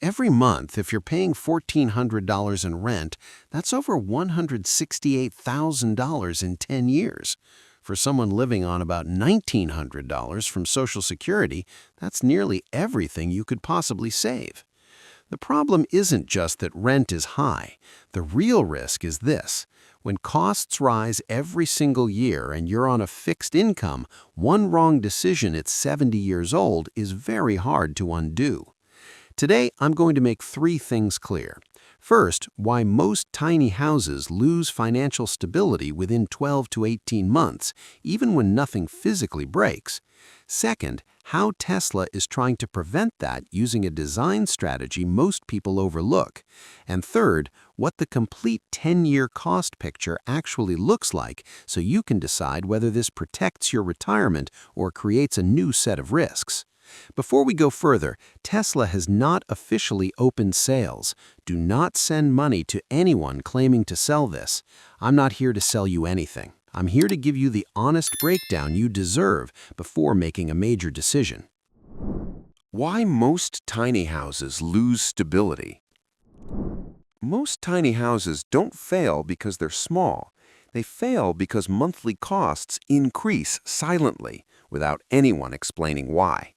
Every month, if you're paying $1,400 in rent, that's over $168,000 in 10 years. For someone living on about $1,900 from Social Security, that's nearly everything you could possibly save. The problem isn't just that rent is high. The real risk is this. When costs rise every single year and you're on a fixed income, one wrong decision at 70 years old is very hard to undo. Today, I'm going to make 3 things clear. First, why most tiny houses lose financial stability within 12 to 18 months, even when nothing physically breaks. Second, how Tesla is trying to prevent that using a design strategy most people overlook. And third, what the complete 10-year cost picture actually looks like so you can decide whether this protects your retirement or creates a new set of risks. Before we go further, Tesla has not officially opened sales. Do not send money to anyone claiming to sell this. I'm not here to sell you anything. I'm here to give you the honest breakdown you deserve before making a major decision. Why most tiny houses lose stability. Most tiny houses don't fail because they're small. They fail because monthly costs increase silently without anyone explaining why.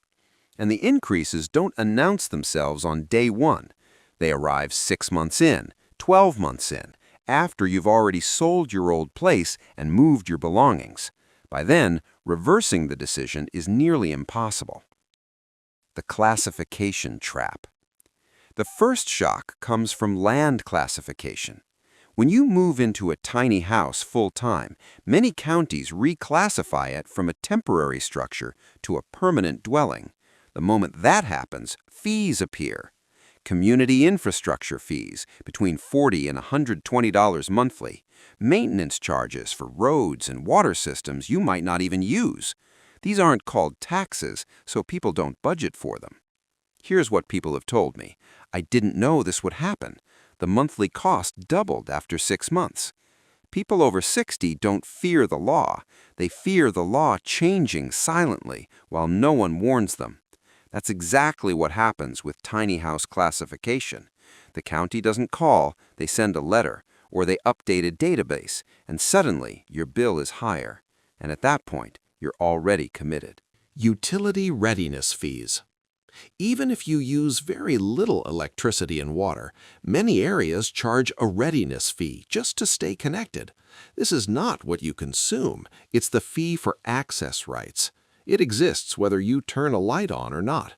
And the increases don't announce themselves on day one. They arrive 6 months in, 12 months in, after you've already sold your old place and moved your belongings. By then, reversing the decision is nearly impossible. The classification trap. The first shock comes from land classification. When you move into a tiny house full-time, many counties reclassify it from a temporary structure to a permanent dwelling. The moment that happens, fees appear. Community infrastructure fees, between $40 and $120 monthly. Maintenance charges for roads and water systems you might not even use. These aren't called taxes, so people don't budget for them. Here's what people have told me. I didn't know this would happen. The monthly cost doubled after 6 months. People over 60 don't fear the law. They fear the law changing silently while no one warns them. That's exactly what happens with tiny house classification. The county doesn't call, they send a letter, or they update a database, and suddenly your bill is higher. And at that point, you're already committed. Utility readiness fees. Even if you use very little electricity and water, many areas charge a readiness fee just to stay connected. This is not what you consume, it's the fee for access rights. It exists whether you turn a light on or not.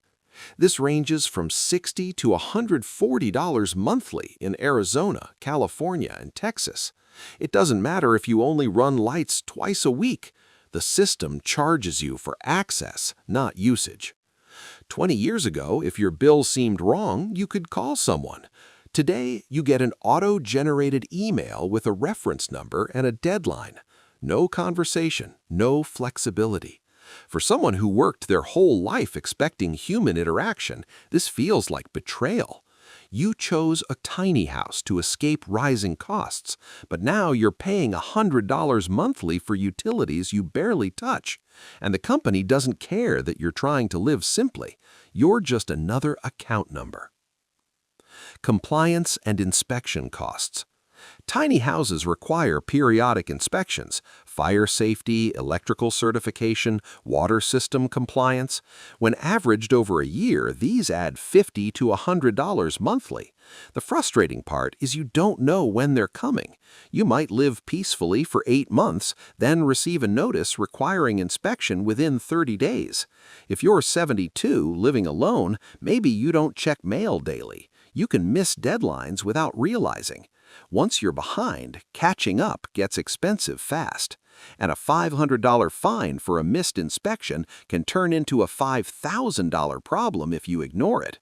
This ranges from $60 to $140 monthly in Arizona, California, and Texas. It doesn't matter if you only run lights twice a week. The system charges you for access, not usage. 20 years ago, if your bill seemed wrong, you could call someone. Today, you get an auto-generated email with a reference number and a deadline. No conversation, no flexibility. For someone who worked their whole life expecting human interaction, this feels like betrayal. You chose a tiny house to escape rising costs, but now you're paying $100 monthly for utilities you barely touch. And the company doesn't care that you're trying to live simply. You're just another account number. Compliance and inspection costs. Tiny houses require periodic inspections, fire safety, electrical certification, water system compliance. When averaged over a year, these add $50 to $100 monthly. The frustrating part is you don't know when they're coming. You might live peacefully for 8 months, then receive a notice requiring inspection within 30 days. If you're 72, living alone, maybe you don't check mail daily. You can miss deadlines without realizing. Once you're behind, catching up gets expensive fast. And a $500 fine for a missed inspection can turn into a $5,000 problem if you ignore it.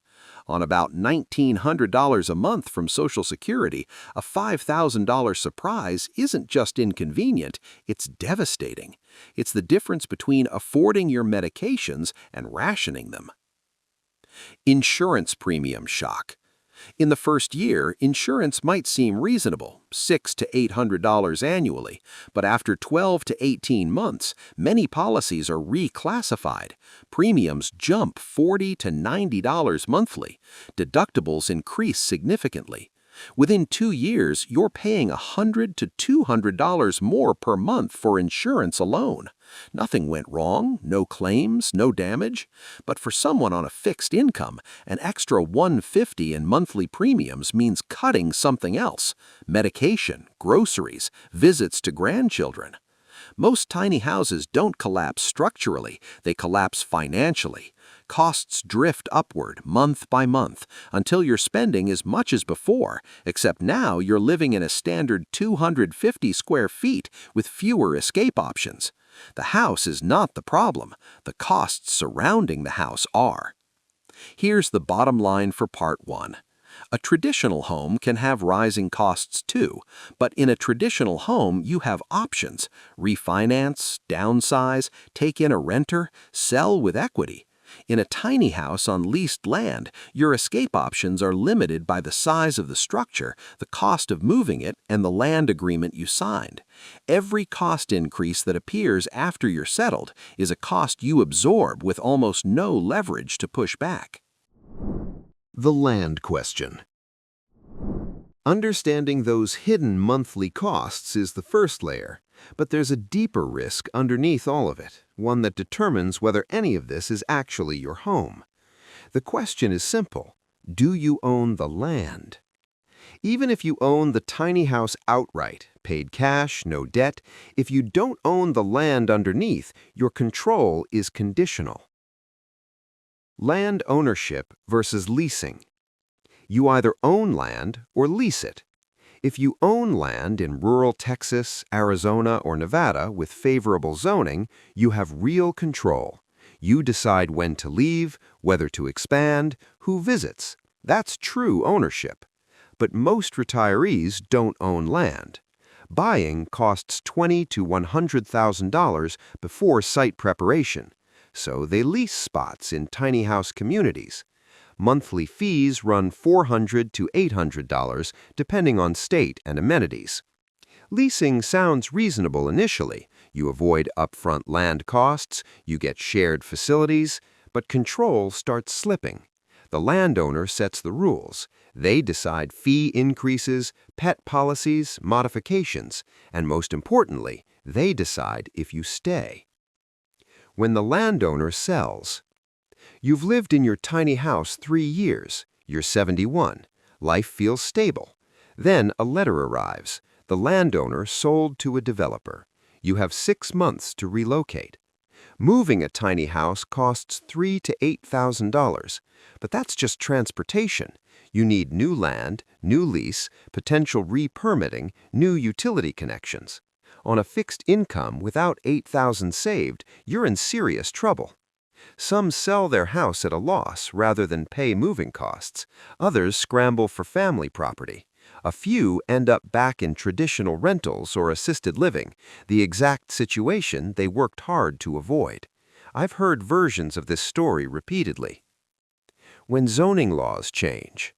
On about $1,900 a month from Social Security, a $5,000 surprise isn't just inconvenient, it's devastating. It's the difference between affording your medications and rationing them. Insurance premium shock. In the first year, insurance might seem reasonable, $600 to $800 annually, but after 12 to 18 months, many policies are reclassified. Premiums jump $40 to $90 monthly. Deductibles increase significantly. Within 2 years, you're paying $100 to $200 more per month for insurance alone. Nothing went wrong, no claims, no damage. But for someone on a fixed income, an extra $150 in monthly premiums means cutting something else: medication, groceries, visits to grandchildren. Most tiny houses don't collapse structurally, they collapse financially. Costs drift upward month by month until you're spending as much as before, except now you're living in a standard 250 square feet with fewer escape options. The house is not the problem, the costs surrounding the house are. Here's the bottom line for part 1. A traditional home can have rising costs too, but in a traditional home you have options: refinance, downsize, take in a renter, sell with equity. In a tiny house on leased land, your escape options are limited by the size of the structure, the cost of moving it, and the land agreement you signed. Every cost increase that appears after you're settled is a cost you absorb with almost no leverage to push back. The land question. Understanding those hidden monthly costs is the first layer, but there's a deeper risk underneath all of it, one that determines whether any of this is actually your home. The question is simple: do you own the land? Even if you own the tiny house outright, paid cash, no debt, if you don't own the land underneath, your control is conditional. Land ownership versus leasing. You either own land or lease it. If you own land in rural Texas, Arizona, or Nevada with favorable zoning, you have real control. You decide when to leave, whether to expand, who visits. That's true ownership. But most retirees don't own land. Buying costs $20,000 to $100,000 before site preparation, so they lease spots in tiny house communities. Monthly fees run $400 to $800 depending on state and amenities. Leasing sounds reasonable initially. You avoid upfront land costs, you get shared facilities, but control starts slipping. The landowner sets the rules. They decide fee increases, pet policies, modifications, and most importantly, they decide if you stay. When the landowner sells. You've lived in your tiny house 3 years. You're 71. Life feels stable. Then a letter arrives. The landowner sold to a developer. You have 6 months to relocate. Moving a tiny house costs $3,000 to $8,000, but that's just transportation. You need new land, new lease, potential re-permitting, new utility connections. On a fixed income without $8,000 saved, you're in serious trouble. Some sell their house at a loss rather than pay moving costs. Others scramble for family property. A few end up back in traditional rentals or assisted living, the exact situation they worked hard to avoid. I've heard versions of this story repeatedly. When zoning laws change.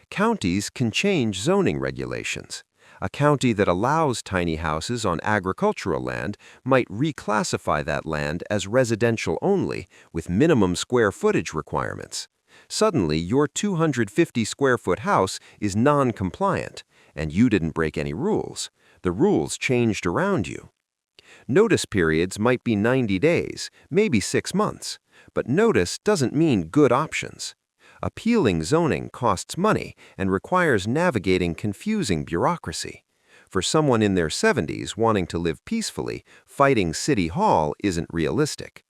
Counties can change zoning regulations. A county that allows tiny houses on agricultural land might reclassify that land as residential only with minimum square footage requirements. Suddenly, your 250 square foot house is non-compliant, and you didn't break any rules. The rules changed around you. Notice periods might be 90 days, maybe 6 months, but notice doesn't mean good options. Appealing zoning costs money and requires navigating confusing bureaucracy. For someone in their 70s wanting to live peacefully, fighting City Hall isn't realistic.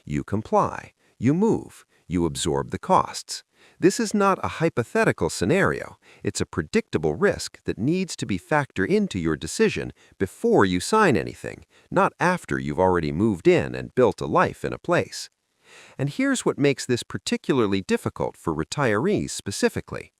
You comply, you move, you absorb the costs. This is not a hypothetical scenario. It's a predictable risk that needs to be factored into your decision before you sign anything, not after you've already moved in and built a life in a place. And here's what makes this particularly difficult for retirees specifically.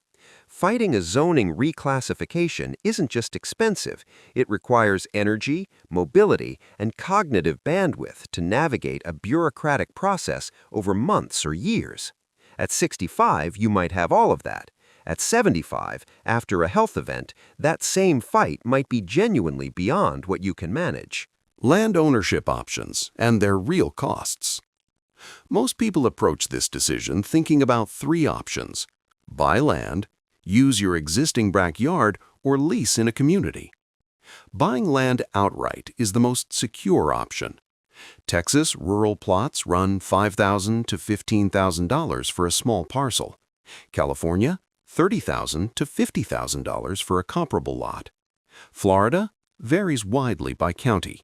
Fighting a zoning reclassification isn't just expensive, it requires energy, mobility, and cognitive bandwidth to navigate a bureaucratic process over months or years. At 65, you might have all of that. At 75, after a health event, that same fight might be genuinely beyond what you can manage. Land ownership options and their real costs. Most people approach this decision thinking about three options: buy land, use your existing backyard, or lease in a community. Buying land outright is the most secure option. Texas rural plots run $5,000 to $15,000 for a small parcel. California, $30,000 to $50,000 for a comparable lot. Florida varies widely by county.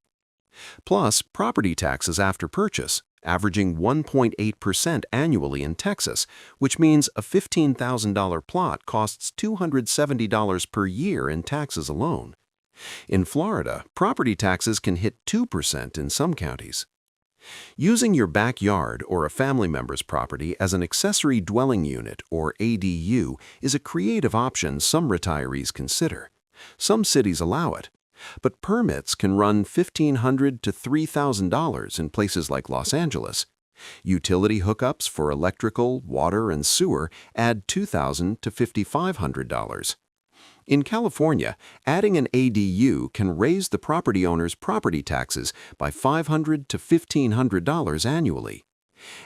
Plus, property taxes after purchase, averaging 1.8% annually in Texas, which means a $15,000 plot costs $270 per year in taxes alone. In Florida, property taxes can hit 2% in some counties. Using your backyard or a family member's property as an accessory dwelling unit, or ADU, is a creative option some retirees consider. Some cities allow it, but permits can run $1,500 to $3,000 in places like Los Angeles. Utility hookups for electrical, water, and sewer add $2,000 to $5,500. In California, adding an ADU can raise the property owner's property taxes by $500 to $1,500 annually.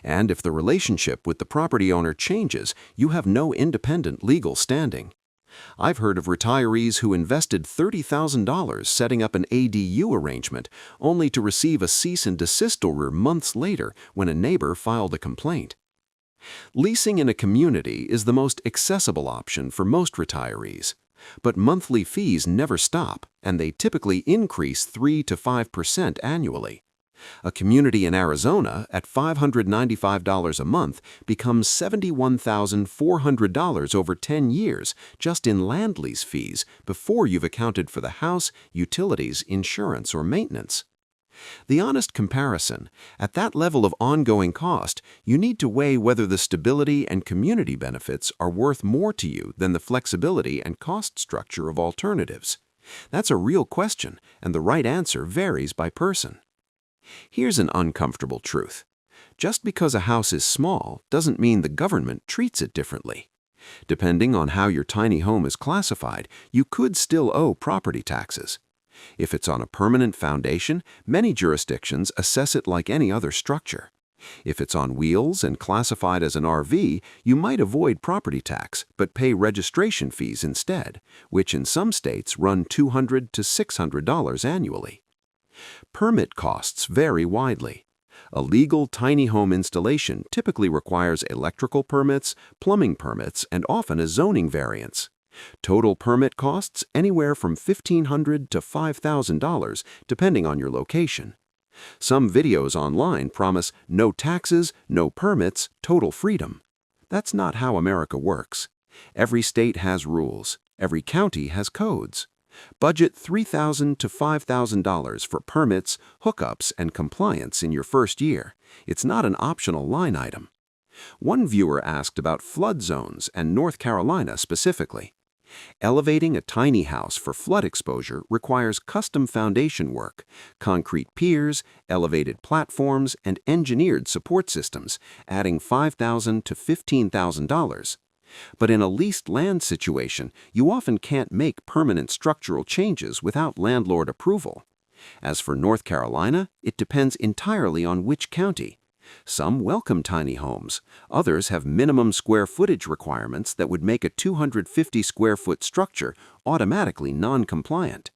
And if the relationship with the property owner changes, you have no independent legal standing. I've heard of retirees who invested $30,000 setting up an ADU arrangement, only to receive a cease and desist order months later when a neighbor filed a complaint. Leasing in a community is the most accessible option for most retirees. But monthly fees never stop, and they typically increase 3 to 5% annually. A community in Arizona at $595 a month becomes $71,400 over 10 years just in land lease fees before you've accounted for the house, utilities, insurance, or maintenance. The honest comparison: at that level of ongoing cost, you need to weigh whether the stability and community benefits are worth more to you than the flexibility and cost structure of alternatives. That's a real question, and the right answer varies by person. Here's an uncomfortable truth. Just because a house is small doesn't mean the government treats it differently. Depending on how your tiny home is classified, you could still owe property taxes. If it's on a permanent foundation, many jurisdictions assess it like any other structure. If it's on wheels and classified as an RV, you might avoid property tax but pay registration fees instead, which in some states run $200 to $600 annually. Permit costs vary widely. A legal tiny home installation typically requires electrical permits, plumbing permits, and often a zoning variance. Total permit costs anywhere from $1,500 to $5,000, depending on your location. Some videos online promise no taxes, no permits, total freedom. That's not how America works. Every state has rules. Every county has codes. Budget $3,000 to $5,000 for permits, hookups, and compliance in your first year. It's not an optional line item. One viewer asked about flood zones and North Carolina specifically. Elevating a tiny house for flood exposure requires custom foundation work, concrete piers, elevated platforms, and engineered support systems, adding $5,000 to $15,000. But in a leased land situation, you often can't make permanent structural changes without landlord approval. As for North Carolina, it depends entirely on which county. Some welcome tiny homes. Others have minimum square footage requirements that would make a 250 square foot structure automatically non-compliant.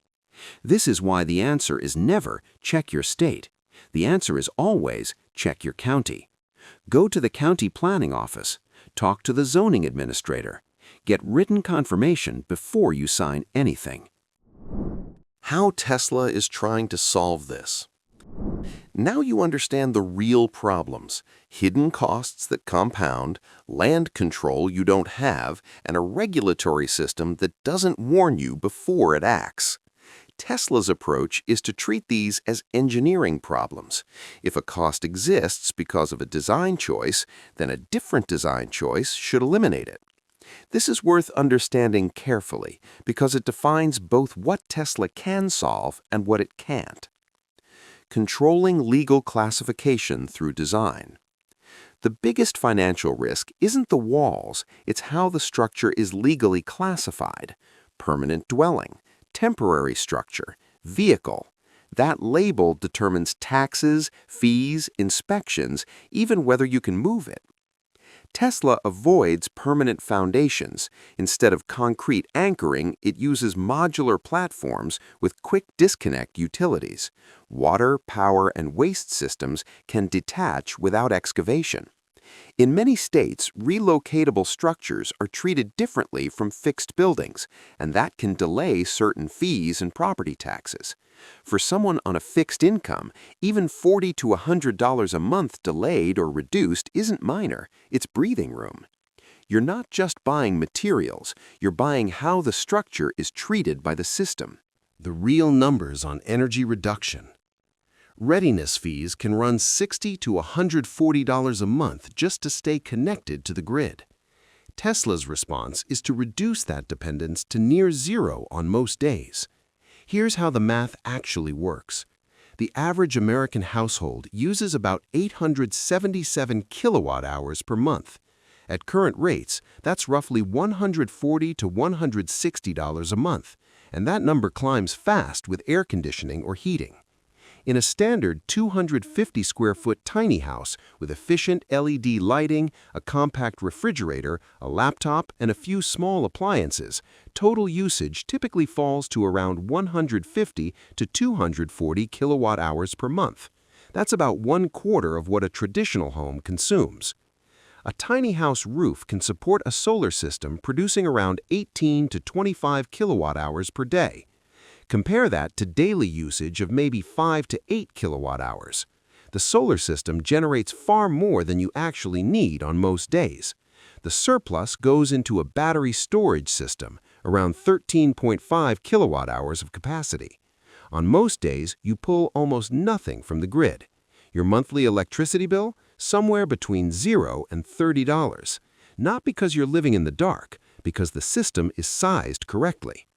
This is why the answer is never check your state. The answer is always check your county. Go to the county planning office. Talk to the zoning administrator. Get written confirmation before you sign anything. How Tesla is trying to solve this. Now you understand the real problems: hidden costs that compound, land control you don't have, and a regulatory system that doesn't warn you before it acts. Tesla's approach is to treat these as engineering problems. If a cost exists because of a design choice, then a different design choice should eliminate it. This is worth understanding carefully because it defines both what Tesla can solve and what it can't. Controlling legal classification through design. The biggest financial risk isn't the walls, it's how the structure is legally classified. Permanent dwelling, temporary structure, vehicle. That label determines taxes, fees, inspections, even whether you can move it. Tesla avoids permanent foundations. Instead of concrete anchoring, it uses modular platforms with quick disconnect utilities. Water, power, and waste systems can detach without excavation. In many states, relocatable structures are treated differently from fixed buildings, and that can delay certain fees and property taxes. For someone on a fixed income, even $40 to $100 a month delayed or reduced isn't minor, it's breathing room. You're not just buying materials, you're buying how the structure is treated by the system. The real numbers on energy reduction. Readiness fees can run $60 to $140 a month just to stay connected to the grid. Tesla's response is to reduce that dependence to near zero on most days. Here's how the math actually works. The average American household uses about 877 kilowatt hours per month. At current rates, that's roughly $140 to $160 a month, and that number climbs fast with air conditioning or heating. In a standard 250-square-foot tiny house with efficient LED lighting, a compact refrigerator, a laptop, and a few small appliances, total usage typically falls to around 150 to 240 kilowatt hours per month. That's about 1/4 of what a traditional home consumes. A tiny house roof can support a solar system producing around 18 to 25 kilowatt hours per day. Compare that to daily usage of maybe 5 to 8 kilowatt hours. The solar system generates far more than you actually need on most days. The surplus goes into a battery storage system, around 13.5 kilowatt hours of capacity. On most days, you pull almost nothing from the grid. Your monthly electricity bill? Somewhere between $0 and $30. Not because you're living in the dark, because the system is sized correctly.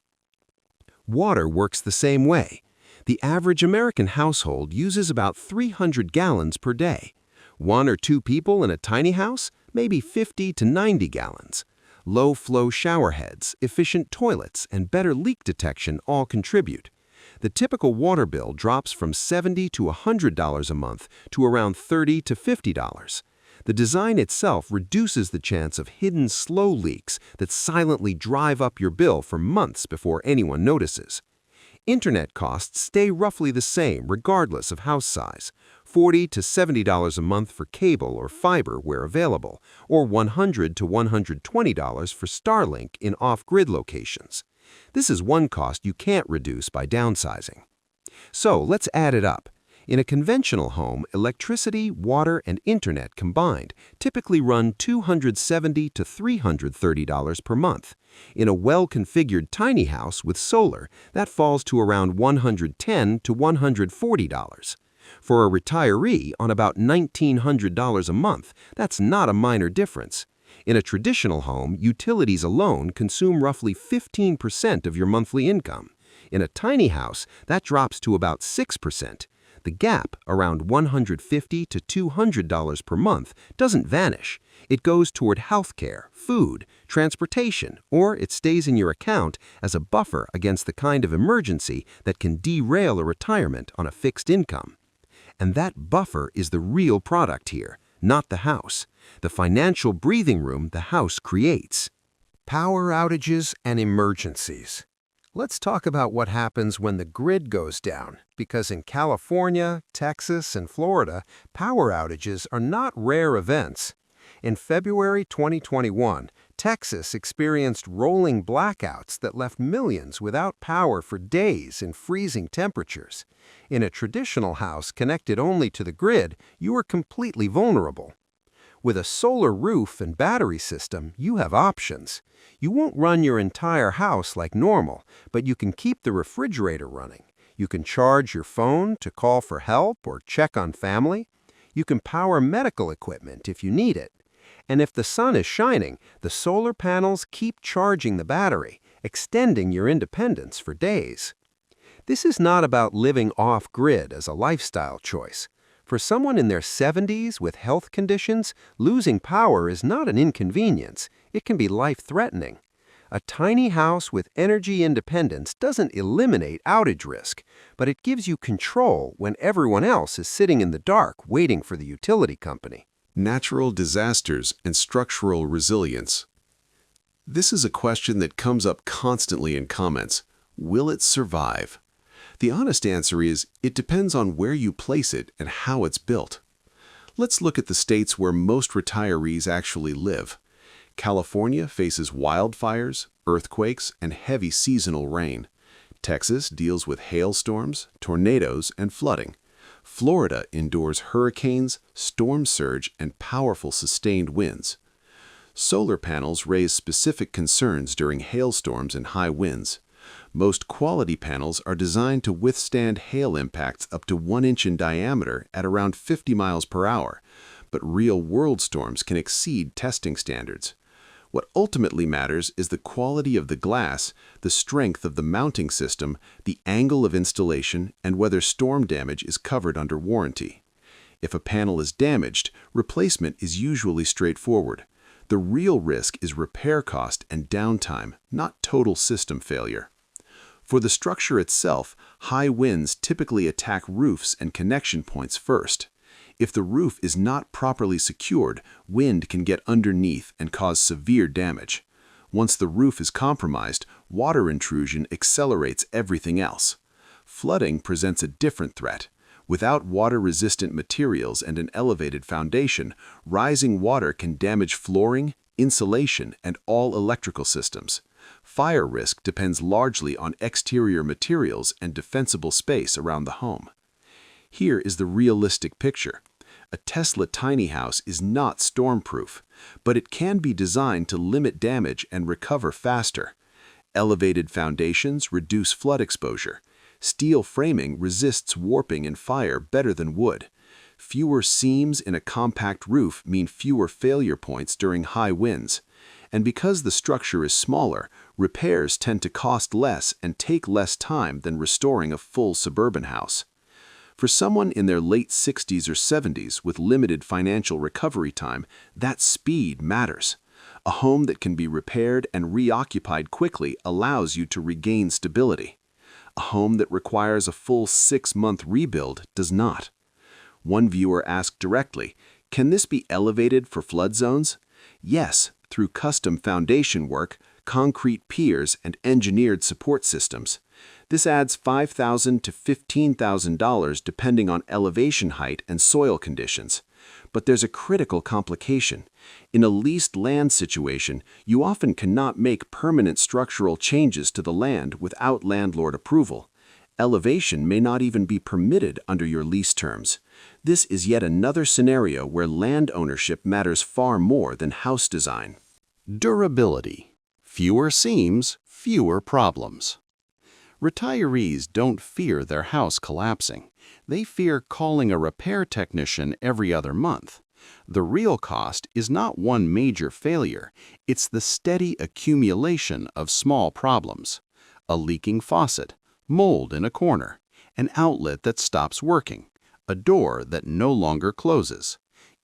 Water works the same way. The average American household uses about 300 gallons per day. 1 or 2 people in a tiny house, maybe 50 to 90 gallons. Low-flow shower heads, efficient toilets, and better leak detection all contribute. The typical water bill drops from $70 to $100 a month to around $30 to $50. The design itself reduces the chance of hidden slow leaks that silently drive up your bill for months before anyone notices. Internet costs stay roughly the same regardless of house size, $40 to $70 a month for cable or fiber where available, or $100 to $120 for Starlink in off-grid locations. This is one cost you can't reduce by downsizing. So let's add it up. In a conventional home, electricity, water, and internet combined typically run $270 to $330 per month. In a well-configured tiny house with solar, that falls to around $110 to $140. For a retiree on about $1,900 a month, that's not a minor difference. In a traditional home, utilities alone consume roughly 15% of your monthly income. In a tiny house, that drops to about 6%. The gap, around $150 to $200 per month, doesn't vanish. It goes toward healthcare, food, transportation, or it stays in your account as a buffer against the kind of emergency that can derail a retirement on a fixed income. And that buffer is the real product here, not the house. The financial breathing room the house creates. Power outages and emergencies. Let's talk about what happens when the grid goes down, because in California, Texas, and Florida, power outages are not rare events. In February 2021, Texas experienced rolling blackouts that left millions without power for days in freezing temperatures. In a traditional house connected only to the grid, you are completely vulnerable. With a solar roof and battery system, you have options. You won't run your entire house like normal, but you can keep the refrigerator running. You can charge your phone to call for help or check on family. You can power medical equipment if you need it. And if the sun is shining, the solar panels keep charging the battery, extending your independence for days. This is not about living off-grid as a lifestyle choice. For someone in their 70s with health conditions, losing power is not an inconvenience. It can be life-threatening. A tiny house with energy independence doesn't eliminate outage risk, but it gives you control when everyone else is sitting in the dark waiting for the utility company. Natural disasters and structural resilience. This is a question that comes up constantly in comments. Will it survive? The honest answer is, it depends on where you place it and how it's built. Let's look at the states where most retirees actually live. California faces wildfires, earthquakes, and heavy seasonal rain. Texas deals with hailstorms, tornadoes, and flooding. Florida endures hurricanes, storm surge, and powerful sustained winds. Solar panels raise specific concerns during hailstorms and high winds. Most quality panels are designed to withstand hail impacts up to 1 inch in diameter at around 50 miles per hour, but real-world storms can exceed testing standards. What ultimately matters is the quality of the glass, the strength of the mounting system, the angle of installation, and whether storm damage is covered under warranty. If a panel is damaged, replacement is usually straightforward. The real risk is repair cost and downtime, not total system failure. For the structure itself, high winds typically attack roofs and connection points first. If the roof is not properly secured, wind can get underneath and cause severe damage. Once the roof is compromised, water intrusion accelerates everything else. Flooding presents a different threat. Without water-resistant materials and an elevated foundation, rising water can damage flooring, insulation, and all electrical systems. Fire risk depends largely on exterior materials and defensible space around the home. Here is the realistic picture. A Tesla tiny house is not storm-proof, but it can be designed to limit damage and recover faster. Elevated foundations reduce flood exposure. Steel framing resists warping and fire better than wood. Fewer seams in a compact roof mean fewer failure points during high winds. And because the structure is smaller, repairs tend to cost less and take less time than restoring a full suburban house. For someone in their late 60s or 70s with limited financial recovery time, that speed matters. A home that can be repaired and reoccupied quickly allows you to regain stability. A home that requires a full 6-month rebuild does not. One viewer asked directly, "Can this be elevated for flood zones?" Yes, through custom foundation work, concrete piers, and engineered support systems. This adds $5,000 to $15,000 depending on elevation height and soil conditions. But there's a critical complication. In a leased land situation, you often cannot make permanent structural changes to the land without landlord approval. Elevation may not even be permitted under your lease terms. This is yet another scenario where land ownership matters far more than house design. Durability. Fewer seams, fewer problems. Retirees don't fear their house collapsing. They fear calling a repair technician every other month. The real cost is not one major failure, it's the steady accumulation of small problems. A leaking faucet, mold in a corner, an outlet that stops working, a door that no longer closes.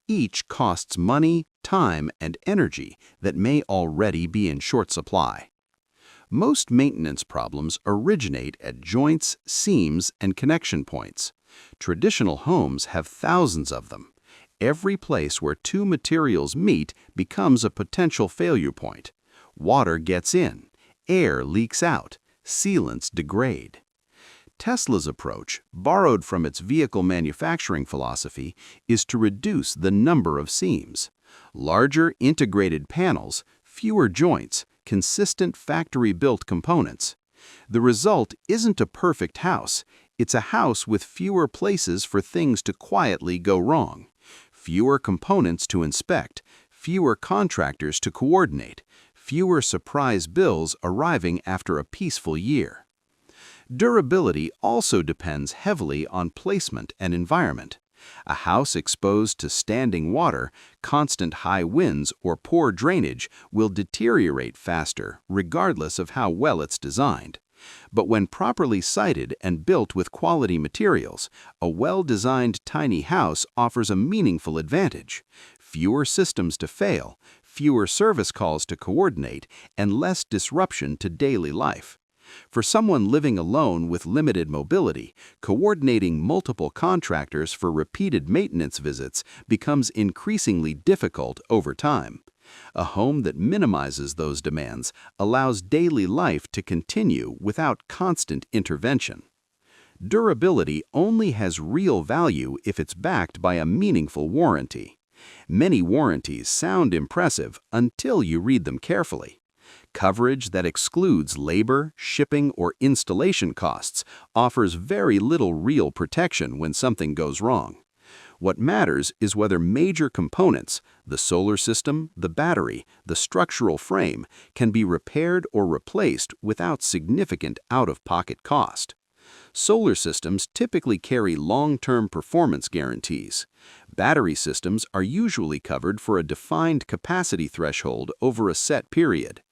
Each costs money, time, and energy that may already be in short supply. Most maintenance problems originate at joints, seams, and connection points. Traditional homes have thousands of them. Every place where two materials meet becomes a potential failure point. Water gets in, air leaks out, sealants degrade. Tesla's approach, borrowed from its vehicle manufacturing philosophy, is to reduce the number of seams. Larger integrated panels, fewer joints, consistent factory-built components. The result isn't a perfect house. It's a house with fewer places for things to quietly go wrong. Fewer components to inspect, fewer contractors to coordinate, fewer surprise bills arriving after a peaceful year. Durability also depends heavily on placement and environment. A house exposed to standing water, constant high winds, or poor drainage will deteriorate faster, regardless of how well it's designed. But when properly sited and built with quality materials, a well-designed tiny house offers a meaningful advantage: fewer systems to fail, fewer service calls to coordinate, and less disruption to daily life. For someone living alone with limited mobility, coordinating multiple contractors for repeated maintenance visits becomes increasingly difficult over time. A home that minimizes those demands allows daily life to continue without constant intervention. Durability only has real value if it's backed by a meaningful warranty. Many warranties sound impressive until you read them carefully. Coverage that excludes labor, shipping, or installation costs offers very little real protection when something goes wrong. What matters is whether major components, the solar system, the battery, the structural frame, can be repaired or replaced without significant out-of-pocket cost. Solar systems typically carry long-term performance guarantees. Battery systems are usually covered for a defined capacity threshold over a set period.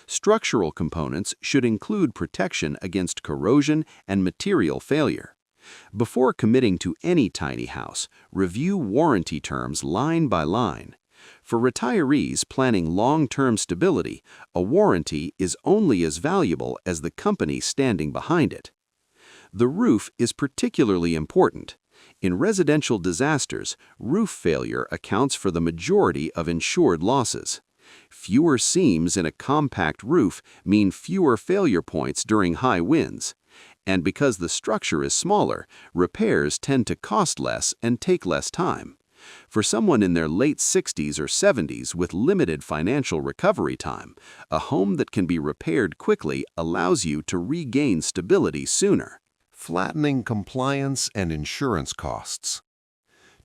Structural components should include protection against corrosion and material failure. Before committing to any tiny house, review warranty terms line by line. For retirees planning long-term stability, a warranty is only as valuable as the company standing behind it. The roof is particularly important. In residential disasters, roof failure accounts for the majority of insured losses. Fewer seams in a compact roof mean fewer failure points during high winds. And because the structure is smaller, repairs tend to cost less and take less time. For someone in their late 60s or 70s with limited financial recovery time, a home that can be repaired quickly allows you to regain stability sooner. Flattening compliance and insurance costs.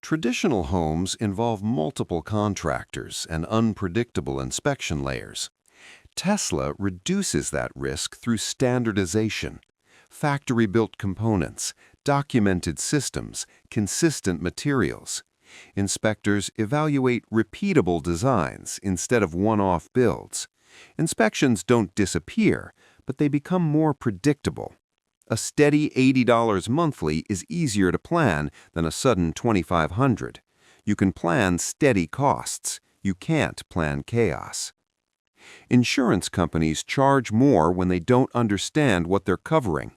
Traditional homes involve multiple contractors and unpredictable inspection layers. Tesla reduces that risk through standardization, factory-built components, documented systems, consistent materials. Inspectors evaluate repeatable designs instead of one-off builds. Inspections don't disappear, but they become more predictable. A steady $80 monthly is easier to plan than a sudden $2,500. You can plan steady costs. You can't plan chaos. Insurance companies charge more when they don't understand what they're covering.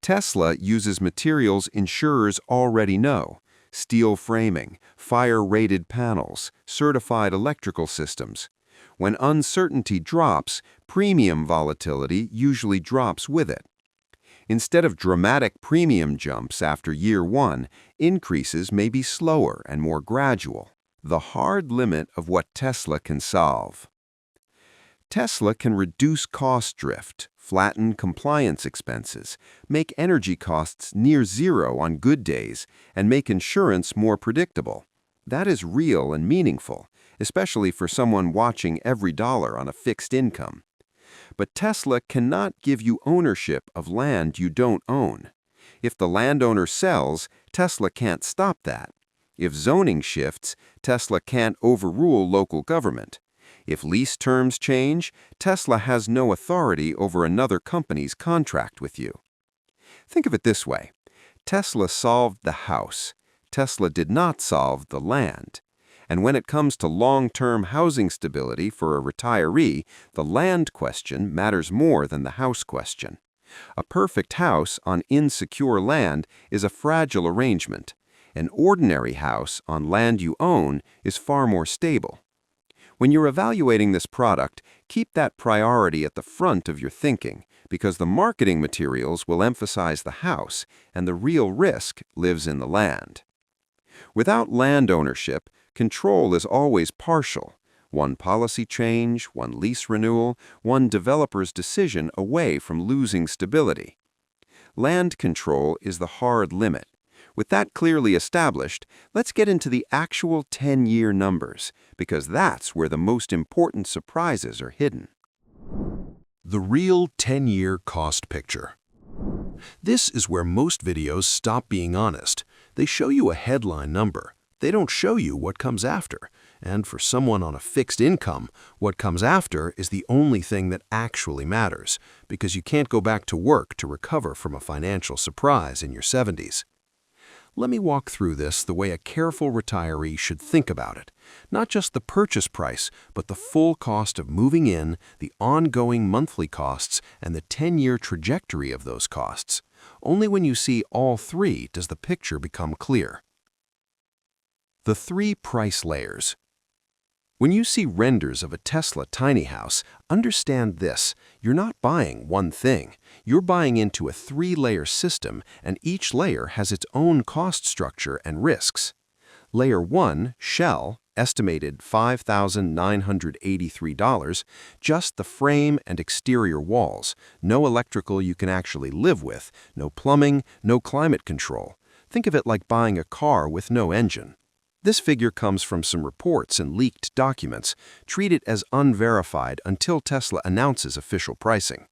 Tesla uses materials insurers already know: steel framing, fire-rated panels, certified electrical systems. When uncertainty drops, premium volatility usually drops with it. Instead of dramatic premium jumps after year one, increases may be slower and more gradual. The hard limit of what Tesla can solve. Tesla can reduce cost drift, flatten compliance expenses, make energy costs near zero on good days, and make insurance more predictable. That is real and meaningful, especially for someone watching every dollar on a fixed income. But Tesla cannot give you ownership of land you don't own. If the landowner sells, Tesla can't stop that. If zoning shifts, Tesla can't overrule local government. If lease terms change, Tesla has no authority over another company's contract with you. Think of it this way: Tesla solved the house. Tesla did not solve the land. And when it comes to long-term housing stability for a retiree, the land question matters more than the house question. A perfect house on insecure land is a fragile arrangement. An ordinary house on land you own is far more stable. When you're evaluating this product, keep that priority at the front of your thinking, because the marketing materials will emphasize the house, and the real risk lives in the land. Without land ownership, control is always partial. One policy change, one lease renewal, one developer's decision away from losing stability. Land control is the hard limit. With that clearly established, let's get into the actual 10-year numbers, because that's where the most important surprises are hidden. The real 10-year cost picture. This is where most videos stop being honest. They show you a headline number. They don't show you what comes after. And for someone on a fixed income, what comes after is the only thing that actually matters, because you can't go back to work to recover from a financial surprise in your 70s. Let me walk through this the way a careful retiree should think about it. Not just the purchase price, but the full cost of moving in, the ongoing monthly costs, and the 10-year trajectory of those costs. Only when you see all three does the picture become clear. The three price layers. When you see renders of a Tesla tiny house, understand this: you're not buying one thing. You're buying into a three-layer system, and each layer has its own cost structure and risks. Layer 1, shell, estimated $5,983, just the frame and exterior walls, no electrical you can actually live with, no plumbing, no climate control. Think of it like buying a car with no engine. This figure comes from some reports and leaked documents. Treat it as unverified until Tesla announces official pricing.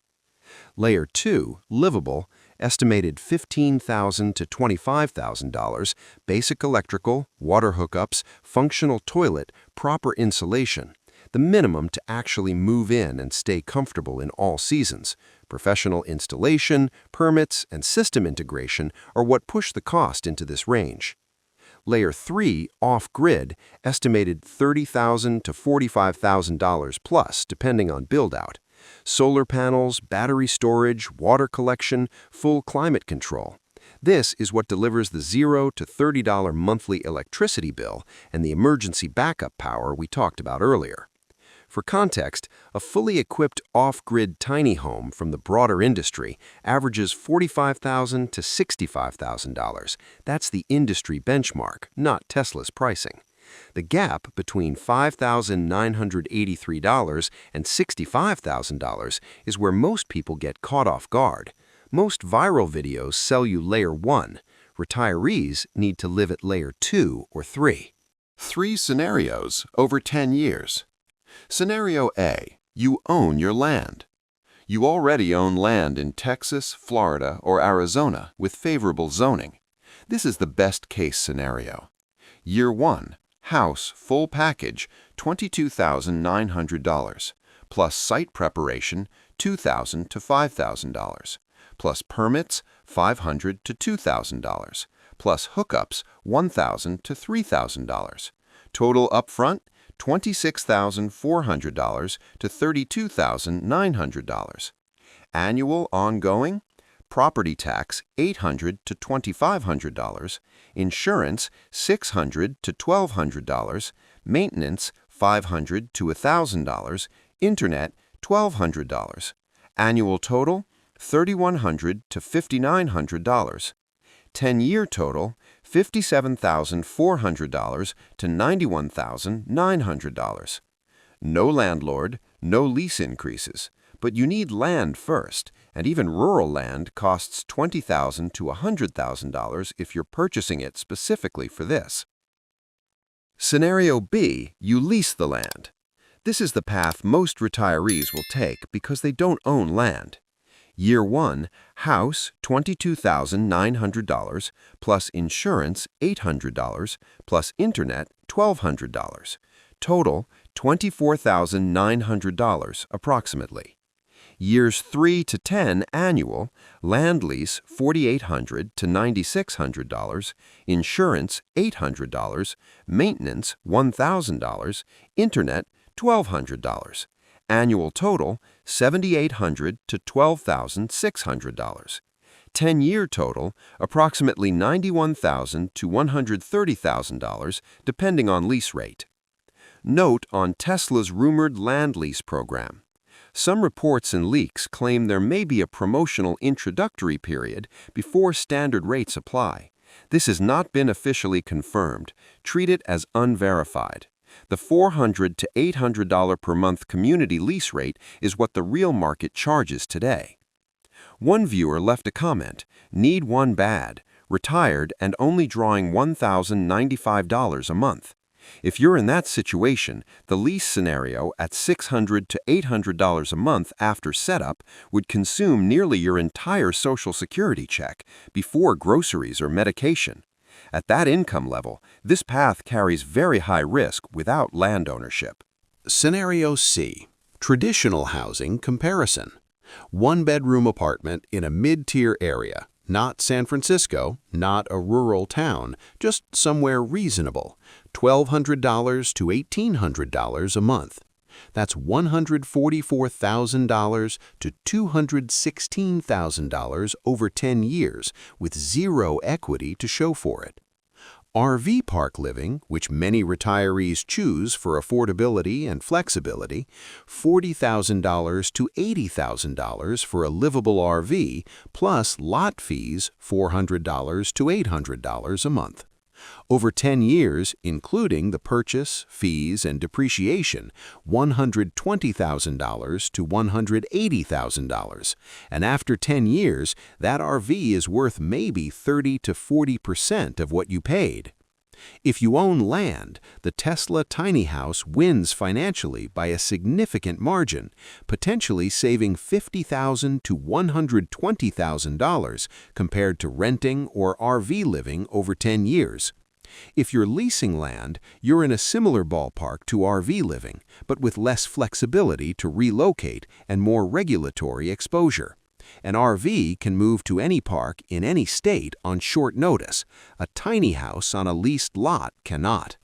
Layer 2, livable, estimated $15,000 to $25,000, basic electrical, water hookups, functional toilet, proper insulation. The minimum to actually move in and stay comfortable in all seasons. Professional installation, permits, and system integration are what push the cost into this range. Layer 3, off-grid, estimated $30,000 to $45,000 plus, depending on build-out. Solar panels, battery storage, water collection, full climate control. This is what delivers the $0 to $30 monthly electricity bill and the emergency backup power we talked about earlier. For context, a fully equipped off-grid tiny home from the broader industry averages $45,000 to $65,000. That's the industry benchmark, not Tesla's pricing. The gap between $5,983 and $65,000 is where most people get caught off guard. Most viral videos sell you Layer 1. Retirees need to live at Layer 2 or 3. 3 scenarios over 10 years. Scenario A. You own your land. You already own land in Texas, Florida, or Arizona with favorable zoning. This is the best-case scenario. Year 1. House, full package, $22,900, plus site preparation, $2,000 to $5,000, plus permits, $500 to $2,000, plus hookups, $1,000 to $3,000. Total upfront, $26,400 to $32,900. Annual ongoing, property tax $800 to $2,500, insurance $600 to $1,200, maintenance $500 to $1,000, internet $1,200. Annual total $3,100 to $5,900. 10-year total $57,400 to $91,900. No landlord, no lease increases, but you need land first, and even rural land costs $20,000 to $100,000 if you're purchasing it specifically for this. Scenario B, you lease the land. This is the path most retirees will take because they don't own land. Year 1, house $22,900, plus insurance $800, plus internet $1,200. Total $24,900 approximately. Years 3 to 10 annual, land lease $4,800 to $9,600, insurance $800, maintenance $1,000, internet $1,200. Annual total $7,800 to $12,600. 10-year total approximately $91,000 to $130,000 depending on lease rate. Note on Tesla's rumored land lease program. Some reports and leaks claim there may be a promotional introductory period before standard rates apply. This has not been officially confirmed. Treat it as unverified. The $400 to $800 per month community lease rate is what the real market charges today. One viewer left a comment, "Need one bad, retired and only drawing $1,095 a month." If you're in that situation, the lease scenario at $600 to $800 a month after setup would consume nearly your entire Social Security check before groceries or medication. At that income level, this path carries very high risk without land ownership. Scenario C. Traditional housing comparison. One-bedroom apartment in a mid-tier area. Not San Francisco, not a rural town, just somewhere reasonable. $1,200 to $1,800 a month. That's $144,000 to $216,000 over 10 years with zero equity to show for it. RV park living, which many retirees choose for affordability and flexibility, $40,000 to $80,000 for a livable RV, plus lot fees $400 to $800 a month. Over 10 years, including the purchase, fees, and depreciation, $120,000 to $180,000. And after 10 years, that RV is worth maybe 30 to 40% of what you paid. If you own land, the Tesla tiny house wins financially by a significant margin, potentially saving $50,000 to $120,000 compared to renting or RV living over 10 years. If you're leasing land, you're in a similar ballpark to RV living, but with less flexibility to relocate and more regulatory exposure. An RV can move to any park in any state on short notice. A tiny house on a leased lot cannot.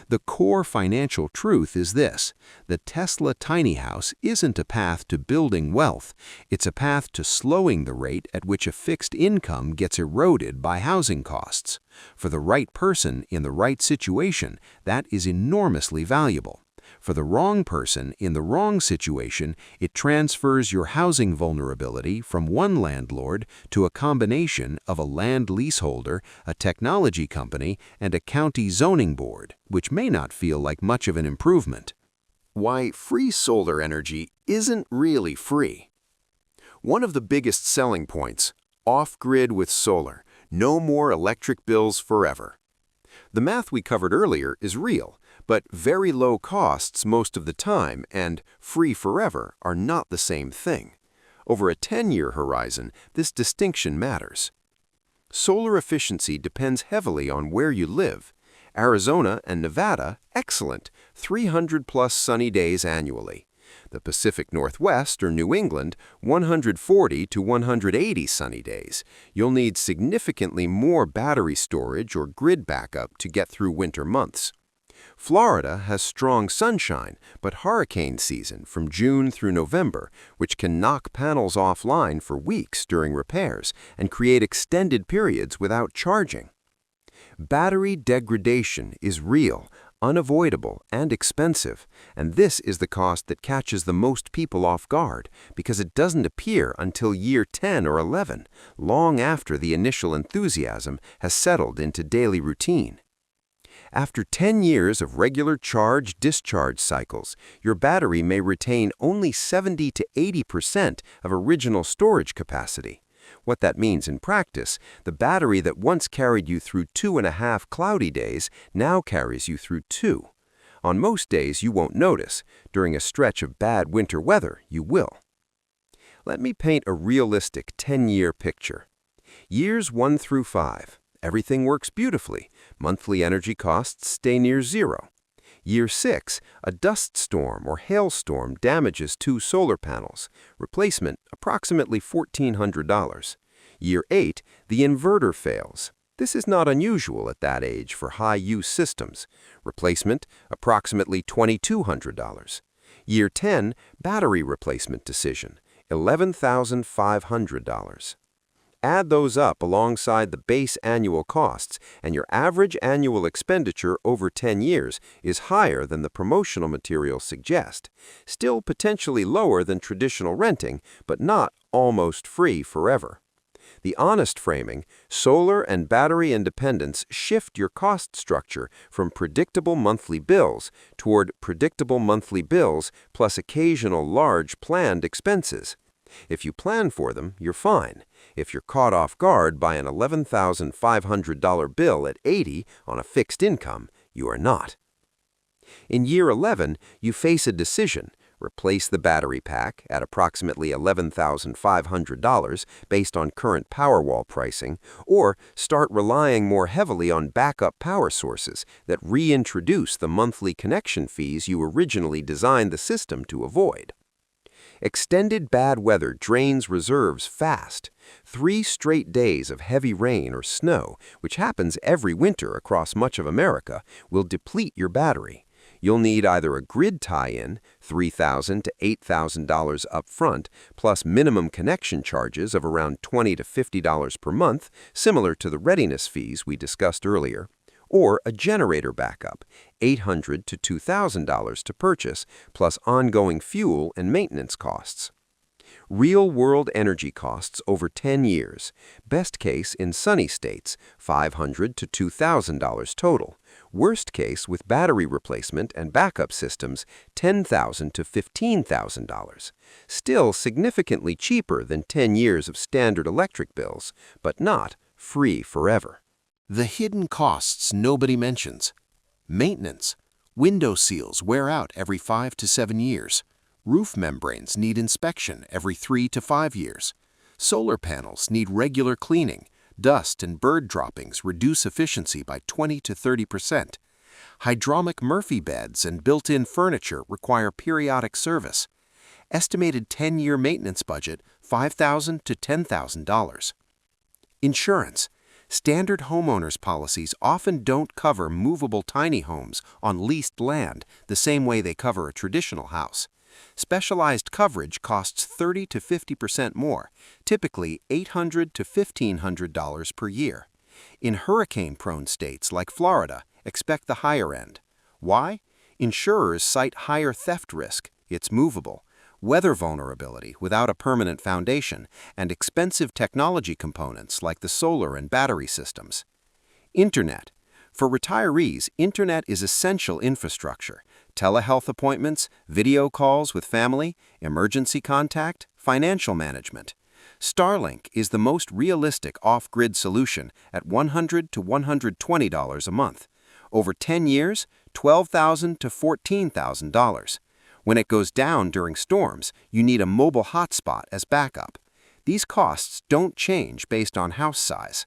The core financial truth is this: the Tesla tiny house isn't a path to building wealth, it's a path to slowing the rate at which a fixed income gets eroded by housing costs. For the right person in the right situation, that is enormously valuable. For the wrong person in the wrong situation, it transfers your housing vulnerability from one landlord to a combination of a land leaseholder, a technology company, and a county zoning board, which may not feel like much of an improvement. Why free solar energy isn't really free. One of the biggest selling points: off-grid with solar, no more electric bills forever. The math we covered earlier is real, but very low costs most of the time and free forever are not the same thing. Over a 10-year horizon, this distinction matters. Solar efficiency depends heavily on where you live. Arizona and Nevada, excellent, 300+ sunny days annually. The Pacific Northwest or New England, 140 to 180 sunny days. You'll need significantly more battery storage or grid backup to get through winter months. Florida has strong sunshine, but hurricane season from June through November, which can knock panels offline for weeks during repairs and create extended periods without charging. Battery degradation is real, unavoidable, and expensive, and this is the cost that catches the most people off guard because it doesn't appear until year 10 or 11, long after the initial enthusiasm has settled into daily routine. After 10 years of regular charge-discharge cycles, your battery may retain only 70 to 80% of original storage capacity. What that means in practice, the battery that once carried you through 2.5 cloudy days now carries you through 2. On most days, you won't notice. During a stretch of bad winter weather, you will. Let me paint a realistic 10-year picture. Years 1 through 5. Everything works beautifully. Monthly energy costs stay near zero. Year 6, a dust storm or hailstorm damages 2 solar panels. Replacement, approximately $1,400. Year 8, the inverter fails. This is not unusual at that age for high-use systems. Replacement, approximately $2,200. Year 10, battery replacement decision, $11,500. Add those up alongside the base annual costs, and your average annual expenditure over 10 years is higher than the promotional materials suggest, still potentially lower than traditional renting, but not almost free forever. The honest framing, solar and battery independence shift your cost structure from predictable monthly bills toward predictable monthly bills plus occasional large planned expenses. If you plan for them, you're fine. If you're caught off guard by an $11,500 bill at 80 on a fixed income, you are not. In year 11, you face a decision: Replace the battery pack at approximately $11,500 based on current Powerwall pricing, or start relying more heavily on backup power sources that reintroduce the monthly connection fees you originally designed the system to avoid. Extended bad weather drains reserves fast. 3 straight days of heavy rain or snow, which happens every winter across much of America, will deplete your battery. You'll need either a grid tie-in, $3,000 to $8,000 up front, plus minimum connection charges of around $20 to $50 per month, similar to the readiness fees we discussed earlier, or a generator backup, $800 to $2,000 to purchase, plus ongoing fuel and maintenance costs. Real-world energy costs over 10 years. Best case in sunny states, $500 to $2,000 total. Worst case with battery replacement and backup systems, $10,000 to $15,000. Still significantly cheaper than 10 years of standard electric bills, but not free forever. The hidden costs nobody mentions. Maintenance. Window seals wear out every 5 to 7 years. Roof membranes need inspection every 3 to 5 years. Solar panels need regular cleaning. Dust and bird droppings reduce efficiency by 20 to 30%. Hydromic Murphy beds and built-in furniture require periodic service. Estimated 10-year maintenance budget, $5,000 to $10,000. Insurance. Standard homeowners policies often don't cover movable tiny homes on leased land the same way they cover a traditional house. Specialized coverage costs 30 to 50% more, typically $800 to $1,500 per year. In hurricane-prone states like Florida, expect the higher end. Why? Insurers cite higher theft risk, it's movable, weather vulnerability without a permanent foundation, and expensive technology components like the solar and battery systems. Internet. For retirees, internet is essential infrastructure. Telehealth appointments, video calls with family, emergency contact, financial management. Starlink is the most realistic off-grid solution at $100 to $120 a month. Over 10 years, $12,000 to $14,000. When it goes down during storms, you need a mobile hotspot as backup. These costs don't change based on house size.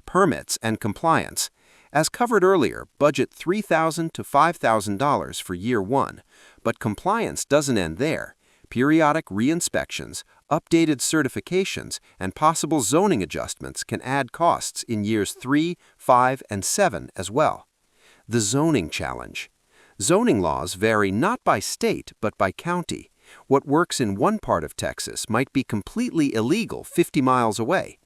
Permits and compliance. As covered earlier, budget $3,000 to $5,000 for year 1, but compliance doesn't end there. Periodic re-inspections, updated certifications, and possible zoning adjustments can add costs in years 3, 5, and 7 as well. The zoning challenge. Zoning laws vary not by state but by county. What works in one part of Texas might be completely illegal 50 miles away.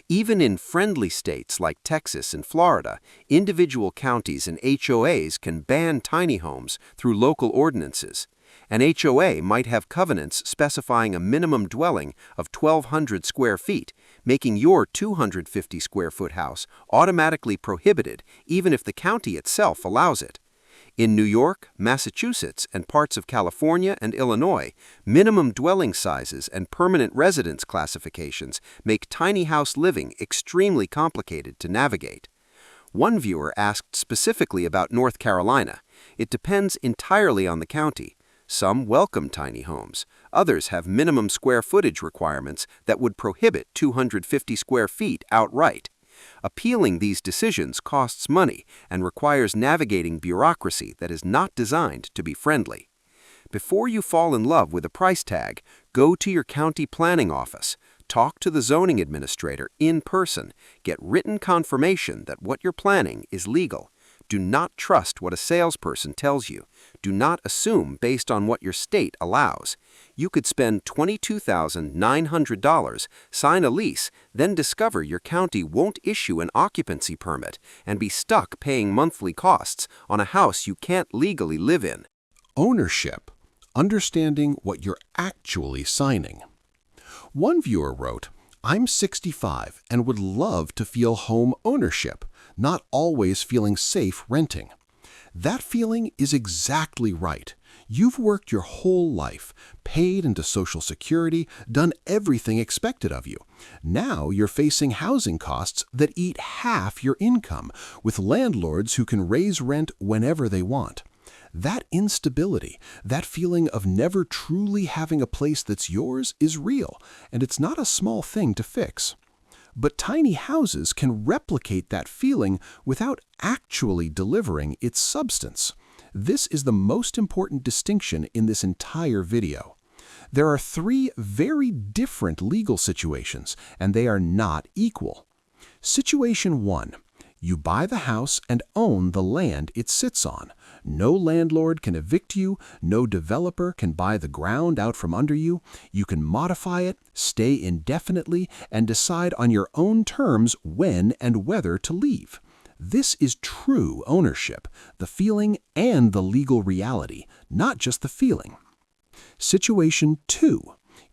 Even in friendly states like Texas and Florida, individual counties and HOAs can ban tiny homes through local ordinances. An HOA might have covenants specifying a minimum dwelling of 1,200 square feet, making your 250 square foot house automatically prohibited even if the county itself allows it. In New York, Massachusetts, and parts of California and Illinois, minimum dwelling sizes and permanent residence classifications make tiny house living extremely complicated to navigate. One viewer asked specifically about North Carolina. It depends entirely on the county. Some welcome tiny homes. Others have minimum square footage requirements that would prohibit 250 square feet outright. Appealing these decisions costs money and requires navigating bureaucracy that is not designed to be friendly. Before you fall in love with a price tag, go to your county planning office, talk to the zoning administrator in person, get written confirmation that what you're planning is legal. Do not trust what a salesperson tells you. Do not assume based on what your state allows. You could spend $22,900, sign a lease, then discover your county won't issue an occupancy permit and be stuck paying monthly costs on a house you can't legally live in. Ownership. Understanding what you're actually signing. One viewer wrote, "I'm 65 and would love to feel home ownership, not always feeling safe renting." That feeling is exactly right. You've worked your whole life, paid into Social Security, done everything expected of you. Now you're facing housing costs that eat half your income, with landlords who can raise rent whenever they want. That instability, that feeling of never truly having a place that's yours is real, and it's not a small thing to fix. But tiny houses can replicate that feeling without actually delivering its substance. This is the most important distinction in this entire video. There are three very different legal situations, and they are not equal. Situation 1. You buy the house and own the land it sits on. No landlord can evict you, no developer can buy the ground out from under you. You can modify it, stay indefinitely, and decide on your own terms when and whether to leave. This is true ownership, the feeling and the legal reality, not just the feeling. Situation 2.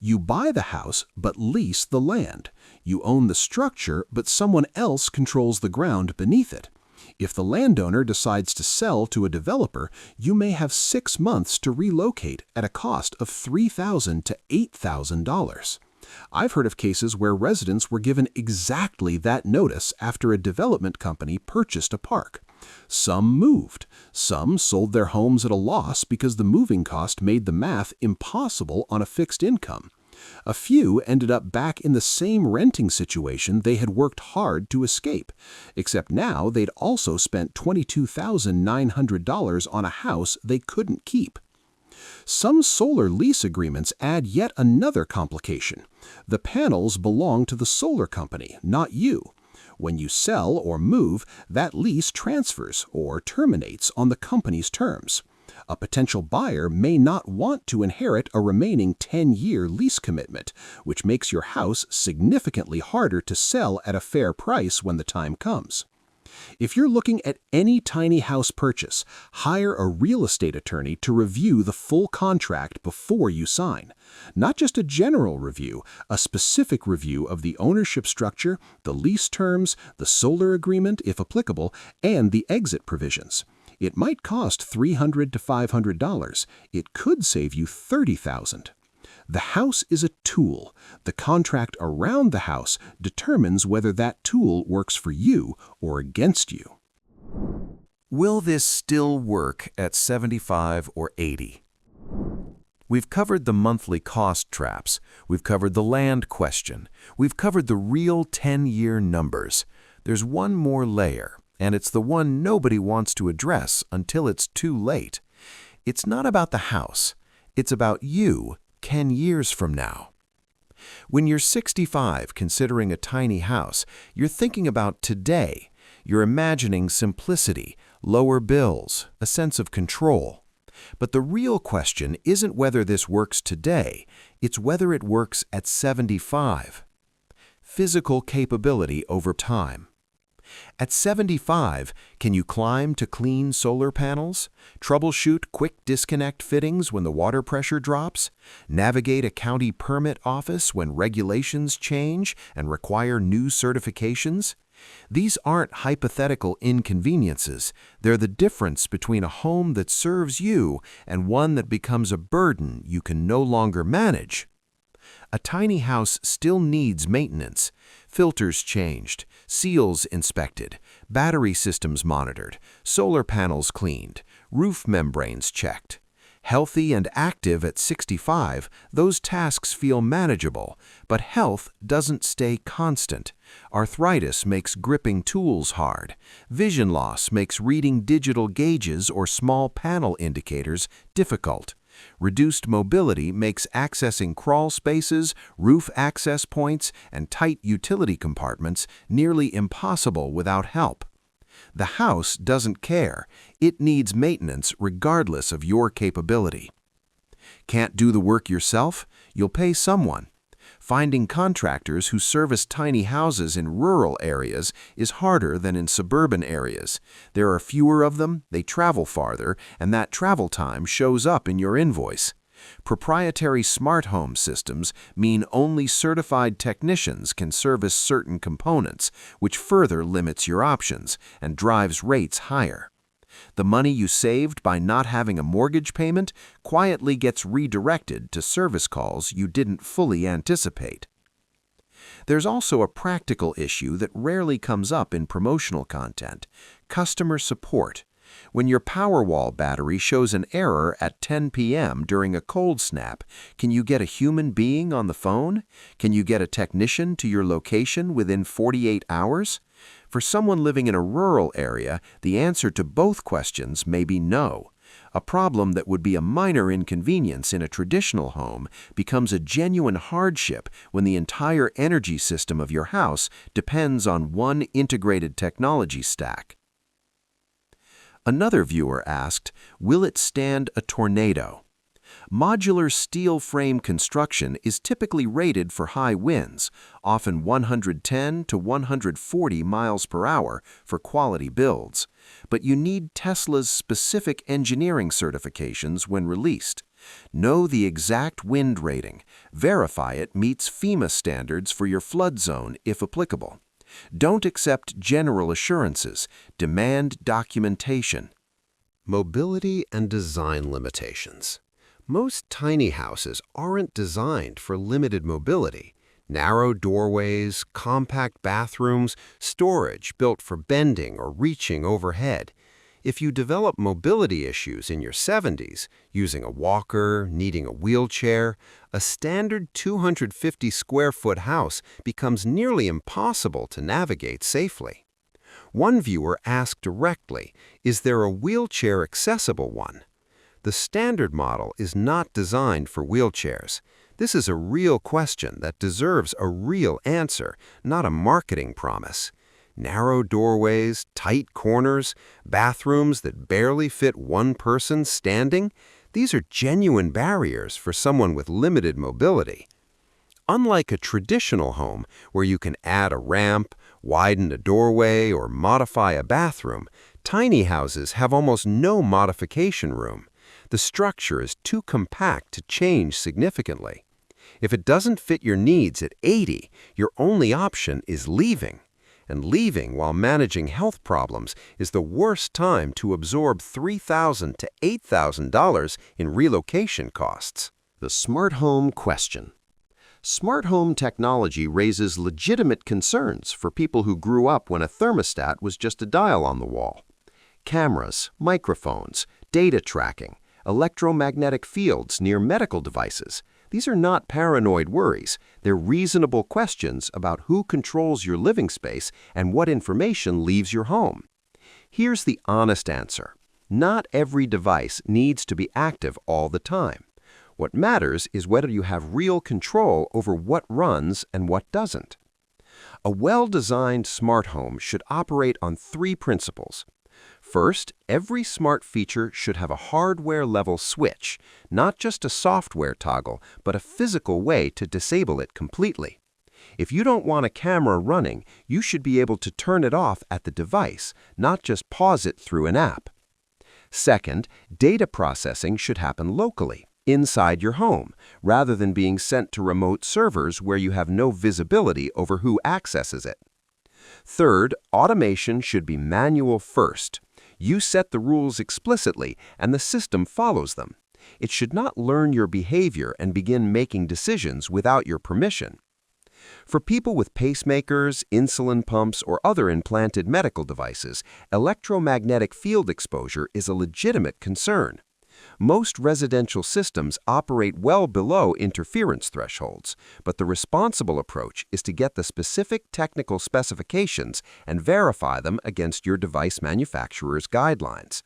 You buy the house but lease the land. You own the structure, but someone else controls the ground beneath it. If the landowner decides to sell to a developer, you may have 6 months to relocate at a cost of $3,000 to $8,000. I've heard of cases where residents were given exactly that notice after a development company purchased a park. Some moved. Some sold their homes at a loss because the moving cost made the math impossible on a fixed income. A few ended up back in the same renting situation they had worked hard to escape, except now they'd also spent $22,900 on a house they couldn't keep. Some solar lease agreements add yet another complication. The panels belong to the solar company, not you. When you sell or move, that lease transfers or terminates on the company's terms. A potential buyer may not want to inherit a remaining 10-year lease commitment, which makes your house significantly harder to sell at a fair price when the time comes. If you're looking at any tiny house purchase, hire a real estate attorney to review the full contract before you sign. Not just a general review, a specific review of the ownership structure, the lease terms, the solar agreement, if applicable, and the exit provisions. It might cost $300 to $500. It could save you $30,000. The house is a tool. The contract around the house determines whether that tool works for you or against you. Will this still work at 75 or 80? We've covered the monthly cost traps. We've covered the land question. We've covered the real 10-year numbers. There's one more layer, and it's the one nobody wants to address until it's too late. It's not about the house. It's about you 10 years from now. When you're 65 considering a tiny house, you're thinking about today. You're imagining simplicity, lower bills, a sense of control. But the real question isn't whether this works today, it's whether it works at 75. Physical capability over time. At 75, can you climb to clean solar panels, troubleshoot quick disconnect fittings when the water pressure drops, navigate a county permit office when regulations change and require new certifications? These aren't hypothetical inconveniences. They're the difference between a home that serves you and one that becomes a burden you can no longer manage. A tiny house still needs maintenance. Filters changed, seals inspected, battery systems monitored, solar panels cleaned, roof membranes checked. Healthy and active at 65, those tasks feel manageable, but health doesn't stay constant. Arthritis makes gripping tools hard. Vision loss makes reading digital gauges or small panel indicators difficult. Reduced mobility makes accessing crawl spaces, roof access points, and tight utility compartments nearly impossible without help. The house doesn't care. It needs maintenance regardless of your capability. Can't do the work yourself? You'll pay someone. Finding contractors who service tiny houses in rural areas is harder than in suburban areas. There are fewer of them, they travel farther, and that travel time shows up in your invoice. Proprietary smart home systems mean only certified technicians can service certain components, which further limits your options and drives rates higher. The money you saved by not having a mortgage payment quietly gets redirected to service calls you didn't fully anticipate. There's also a practical issue that rarely comes up in promotional content: customer support. When your Powerwall battery shows an error at 10 p.m. during a cold snap, can you get a human being on the phone? Can you get a technician to your location within 48 hours? For someone living in a rural area, the answer to both questions may be no. A problem that would be a minor inconvenience in a traditional home becomes a genuine hardship when the entire energy system of your house depends on one integrated technology stack. Another viewer asked, will it stand a tornado? Modular steel frame construction is typically rated for high winds, often 110 to 140 miles per hour for quality builds. But you need Tesla's specific engineering certifications when released. Know the exact wind rating. Verify it meets FEMA standards for your flood zone if applicable. Don't accept general assurances. Demand documentation. Mobility and design limitations. Most tiny houses aren't designed for limited mobility. Narrow doorways, compact bathrooms, storage built for bending or reaching overhead. If you develop mobility issues in your 70s, using a walker, needing a wheelchair, a standard 250 square foot house becomes nearly impossible to navigate safely. One viewer asked directly, is there a wheelchair-accessible one? The standard model is not designed for wheelchairs. This is a real question that deserves a real answer, not a marketing promise. Narrow doorways, tight corners, bathrooms that barely fit one person standing, these are genuine barriers for someone with limited mobility. Unlike a traditional home where you can add a ramp, widen a doorway, or modify a bathroom, tiny houses have almost no modification room. The structure is too compact to change significantly. If it doesn't fit your needs at 80, your only option is leaving. And leaving while managing health problems is the worst time to absorb $3,000 to $8,000 in relocation costs. The smart home question. Smart home technology raises legitimate concerns for people who grew up when a thermostat was just a dial on the wall. Cameras, microphones, data tracking, electromagnetic fields near medical devices. These are not paranoid worries. They're reasonable questions about who controls your living space and what information leaves your home. Here's the honest answer. Not every device needs to be active all the time. What matters is whether you have real control over what runs and what doesn't. A well-designed smart home should operate on 3 principles. First, every smart feature should have a hardware-level switch, not just a software toggle, but a physical way to disable it completely. If you don't want a camera running, you should be able to turn it off at the device, not just pause it through an app. Second, data processing should happen locally, inside your home, rather than being sent to remote servers where you have no visibility over who accesses it. Third, automation should be manual first. You set the rules explicitly, and the system follows them. It should not learn your behavior and begin making decisions without your permission. For people with pacemakers, insulin pumps, or other implanted medical devices, electromagnetic field exposure is a legitimate concern. Most residential systems operate well below interference thresholds, but the responsible approach is to get the specific technical specifications and verify them against your device manufacturer's guidelines.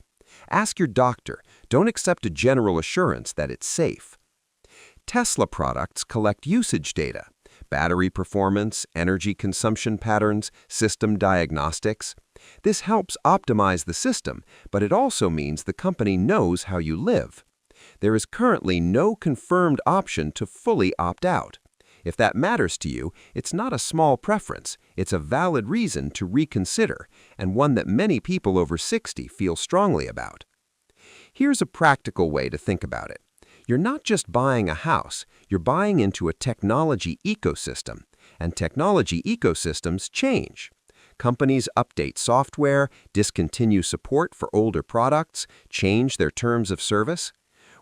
Ask your doctor. Don't accept a general assurance that it's safe. Tesla products collect usage data, battery performance, energy consumption patterns, system diagnostics. This helps optimize the system, but it also means the company knows how you live. There is currently no confirmed option to fully opt out. If that matters to you, it's not a small preference. It's a valid reason to reconsider, and one that many people over 60 feel strongly about. Here's a practical way to think about it. You're not just buying a house, you're buying into a technology ecosystem, and technology ecosystems change. Companies update software, discontinue support for older products, change their terms of service.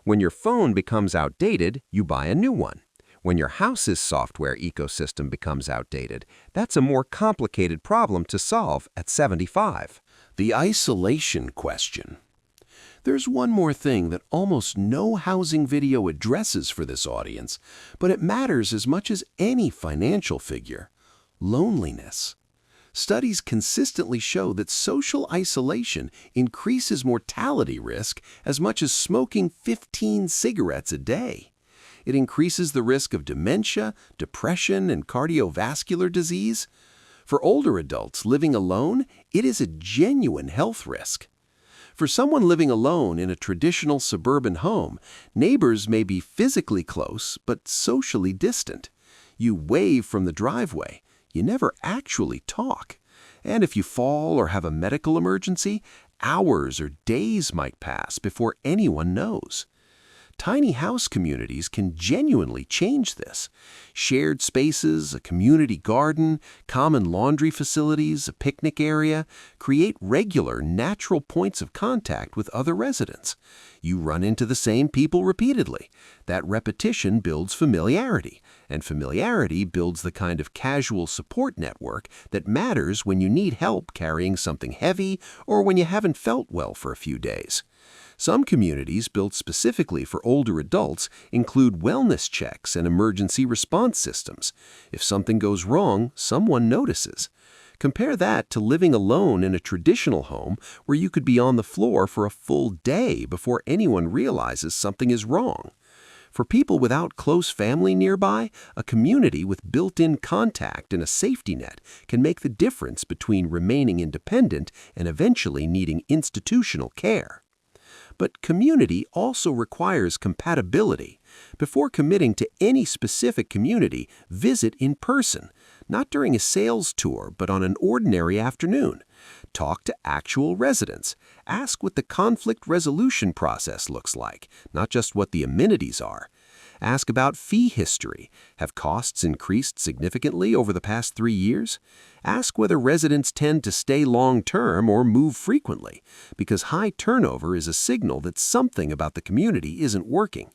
When your phone becomes outdated, you buy a new one. When your house's software ecosystem becomes outdated, that's a more complicated problem to solve at 75. The isolation question. There's one more thing that almost no housing video addresses for this audience, but it matters as much as any financial figure: loneliness. Studies consistently show that social isolation increases mortality risk as much as smoking 15 cigarettes a day. It increases the risk of dementia, depression, and cardiovascular disease. For older adults living alone, it is a genuine health risk. For someone living alone in a traditional suburban home, neighbors may be physically close but socially distant. You wave from the driveway. You never actually talk. And if you fall or have a medical emergency, hours or days might pass before anyone knows. Tiny house communities can genuinely change this. Shared spaces, a community garden, common laundry facilities, a picnic area create regular, natural points of contact with other residents. You run into the same people repeatedly. That repetition builds familiarity, and familiarity builds the kind of casual support network that matters when you need help carrying something heavy or when you haven't felt well for a few days. Some communities built specifically for older adults include wellness checks and emergency response systems. If something goes wrong, someone notices. Compare that to living alone in a traditional home where you could be on the floor for a full day before anyone realizes something is wrong. For people without close family nearby, a community with built-in contact and a safety net can make the difference between remaining independent and eventually needing institutional care. But community also requires compatibility. Before committing to any specific community, visit in person, not during a sales tour, but on an ordinary afternoon. Talk to actual residents. Ask what the conflict resolution process looks like, not just what the amenities are. Ask about fee history. Have costs increased significantly over the past 3 years? Ask whether residents tend to stay long-term or move frequently, because high turnover is a signal that something about the community isn't working.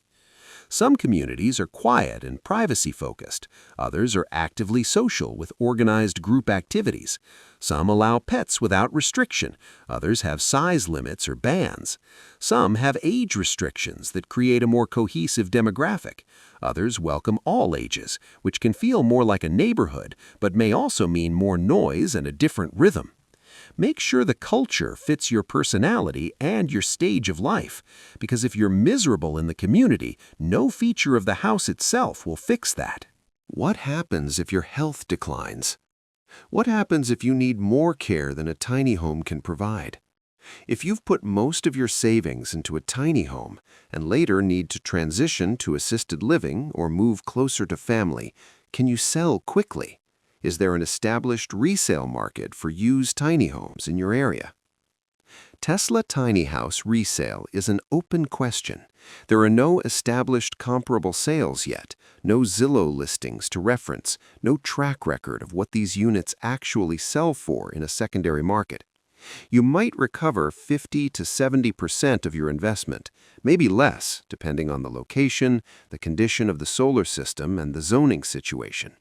Some communities are quiet and privacy-focused. Others are actively social with organized group activities. Some allow pets without restriction. Others have size limits or bans. Some have age restrictions that create a more cohesive demographic. Others welcome all ages, which can feel more like a neighborhood, but may also mean more noise and a different rhythm. Make sure the culture fits your personality and your stage of life, because if you're miserable in the community, no feature of the house itself will fix that. What happens if your health declines? What happens if you need more care than a tiny home can provide? If you've put most of your savings into a tiny home and later need to transition to assisted living or move closer to family, can you sell quickly? Is there an established resale market for used tiny homes in your area? Tesla Tiny House Resale is an open question. There are no established comparable sales yet, no Zillow listings to reference, no track record of what these units actually sell for in a secondary market. You might recover 50 to 70% of your investment, maybe less, depending on the location, the condition of the solar system, and the zoning situation.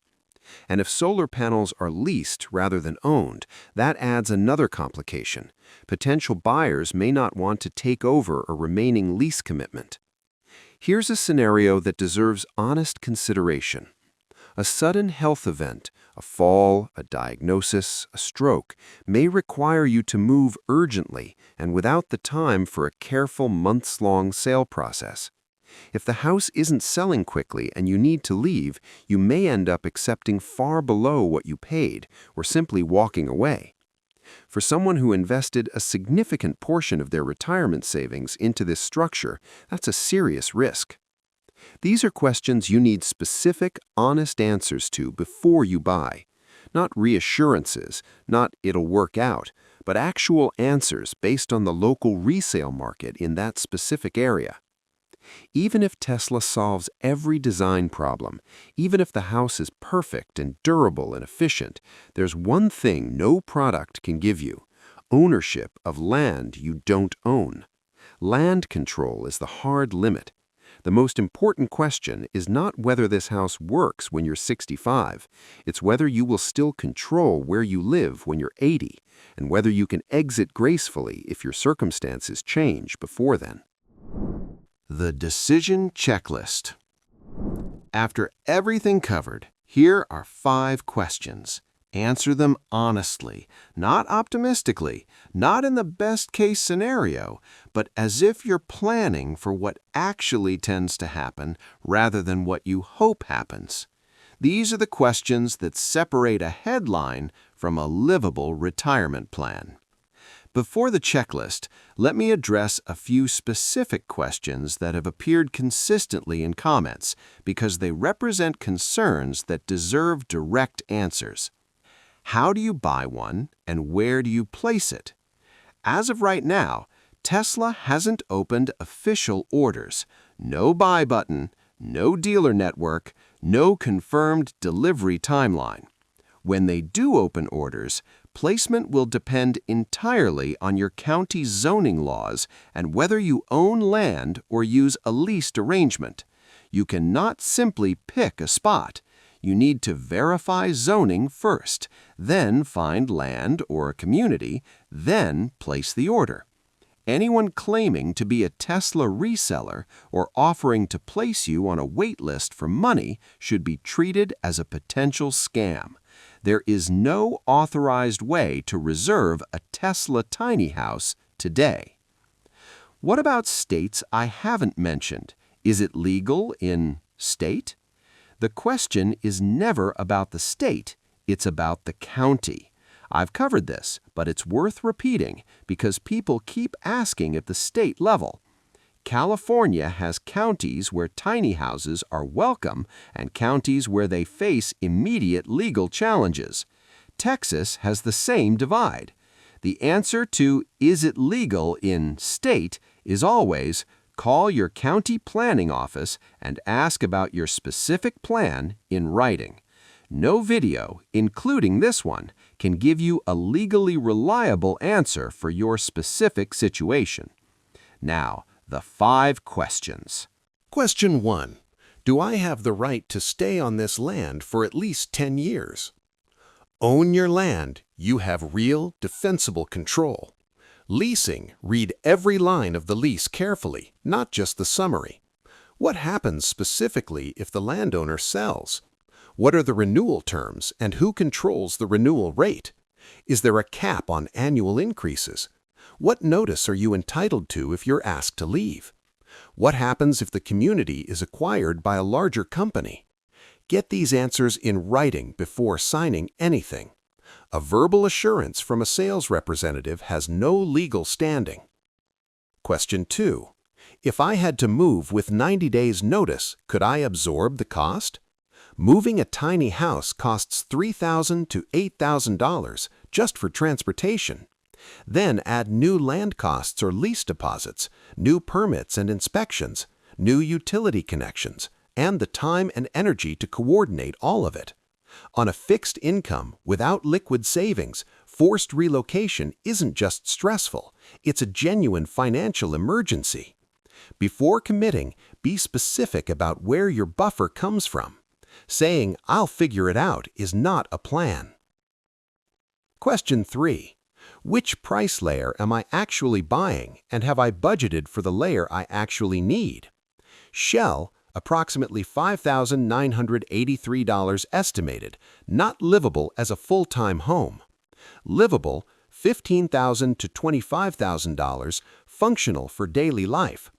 And if solar panels are leased rather than owned, that adds another complication. Potential buyers may not want to take over a remaining lease commitment. Here's a scenario that deserves honest consideration. A sudden health event, a fall, a diagnosis, a stroke, may require you to move urgently and without the time for a careful months-long sale process. If the house isn't selling quickly and you need to leave, you may end up accepting far below what you paid or simply walking away. For someone who invested a significant portion of their retirement savings into this structure, that's a serious risk. These are questions you need specific, honest answers to before you buy. Not reassurances, not "it'll work out," but actual answers based on the local resale market in that specific area. Even if Tesla solves every design problem, even if the house is perfect and durable and efficient, there's one thing no product can give you: ownership of land you don't own. Land control is the hard limit. The most important question is not whether this house works when you're 65. It's whether you will still control where you live when you're 80, and whether you can exit gracefully if your circumstances change before then. The decision checklist. After everything covered, here are 5 questions. Answer them honestly, not optimistically, not in the best-case scenario, but as if you're planning for what actually tends to happen rather than what you hope happens. These are the questions that separate a headline from a livable retirement plan. Before the checklist, let me address a few specific questions that have appeared consistently in comments because they represent concerns that deserve direct answers. How do you buy one, and where do you place it? As of right now, Tesla hasn't opened official orders. No buy button, no dealer network, no confirmed delivery timeline. When they do open orders, placement will depend entirely on your county's zoning laws and whether you own land or use a leased arrangement. You cannot simply pick a spot. You need to verify zoning first, then find land or a community, then place the order. Anyone claiming to be a Tesla reseller or offering to place you on a wait list for money should be treated as a potential scam. There is no authorized way to reserve a Tesla tiny house today. What about states I haven't mentioned? Is it legal in state? The question is never about the state, it's about the county. I've covered this, but it's worth repeating because people keep asking at the state level. California has counties where tiny houses are welcome and counties where they face immediate legal challenges. Texas has the same divide. The answer to "is it legal in state" is always call your county planning office and ask about your specific plan in writing. No video, including this one, can give you a legally reliable answer for your specific situation. Now, the 5 questions. Question 1. Do I have the right to stay on this land for at least 10 years? Own your land. You have real, defensible control. Leasing. Read every line of the lease carefully, not just the summary. What happens specifically if the landowner sells? What are the renewal terms and who controls the renewal rate? Is there a cap on annual increases? What notice are you entitled to if you're asked to leave? What happens if the community is acquired by a larger company? Get these answers in writing before signing anything. A verbal assurance from a sales representative has no legal standing. Question 2. If I had to move with 90 days' notice, could I absorb the cost? Moving a tiny house costs $3,000 to $8,000 just for transportation. Then add new land costs or lease deposits, new permits and inspections, new utility connections, and the time and energy to coordinate all of it. On a fixed income, without liquid savings, forced relocation isn't just stressful, it's a genuine financial emergency. Before committing, be specific about where your buffer comes from. Saying, "I'll figure it out," is not a plan. Question 3. Which price layer am I actually buying, and have I budgeted for the layer I actually need? Shell, approximately $5,983 estimated, not livable as a full-time home. Livable, $15,000 to $25,000, functional for daily life.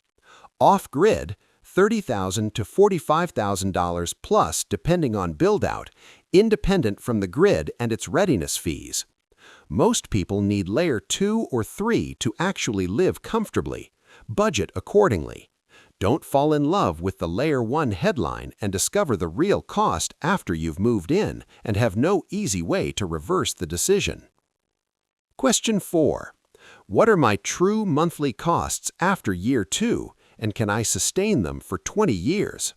Off-grid, $30,000 to $45,000 plus depending on build-out, independent from the grid and its readiness fees. Most people need layer 2 or 3 to actually live comfortably. Budget accordingly. Don't fall in love with the layer 1 headline and discover the real cost after you've moved in and have no easy way to reverse the decision. Question 4. What are my true monthly costs after year 2, and can I sustain them for 20 years?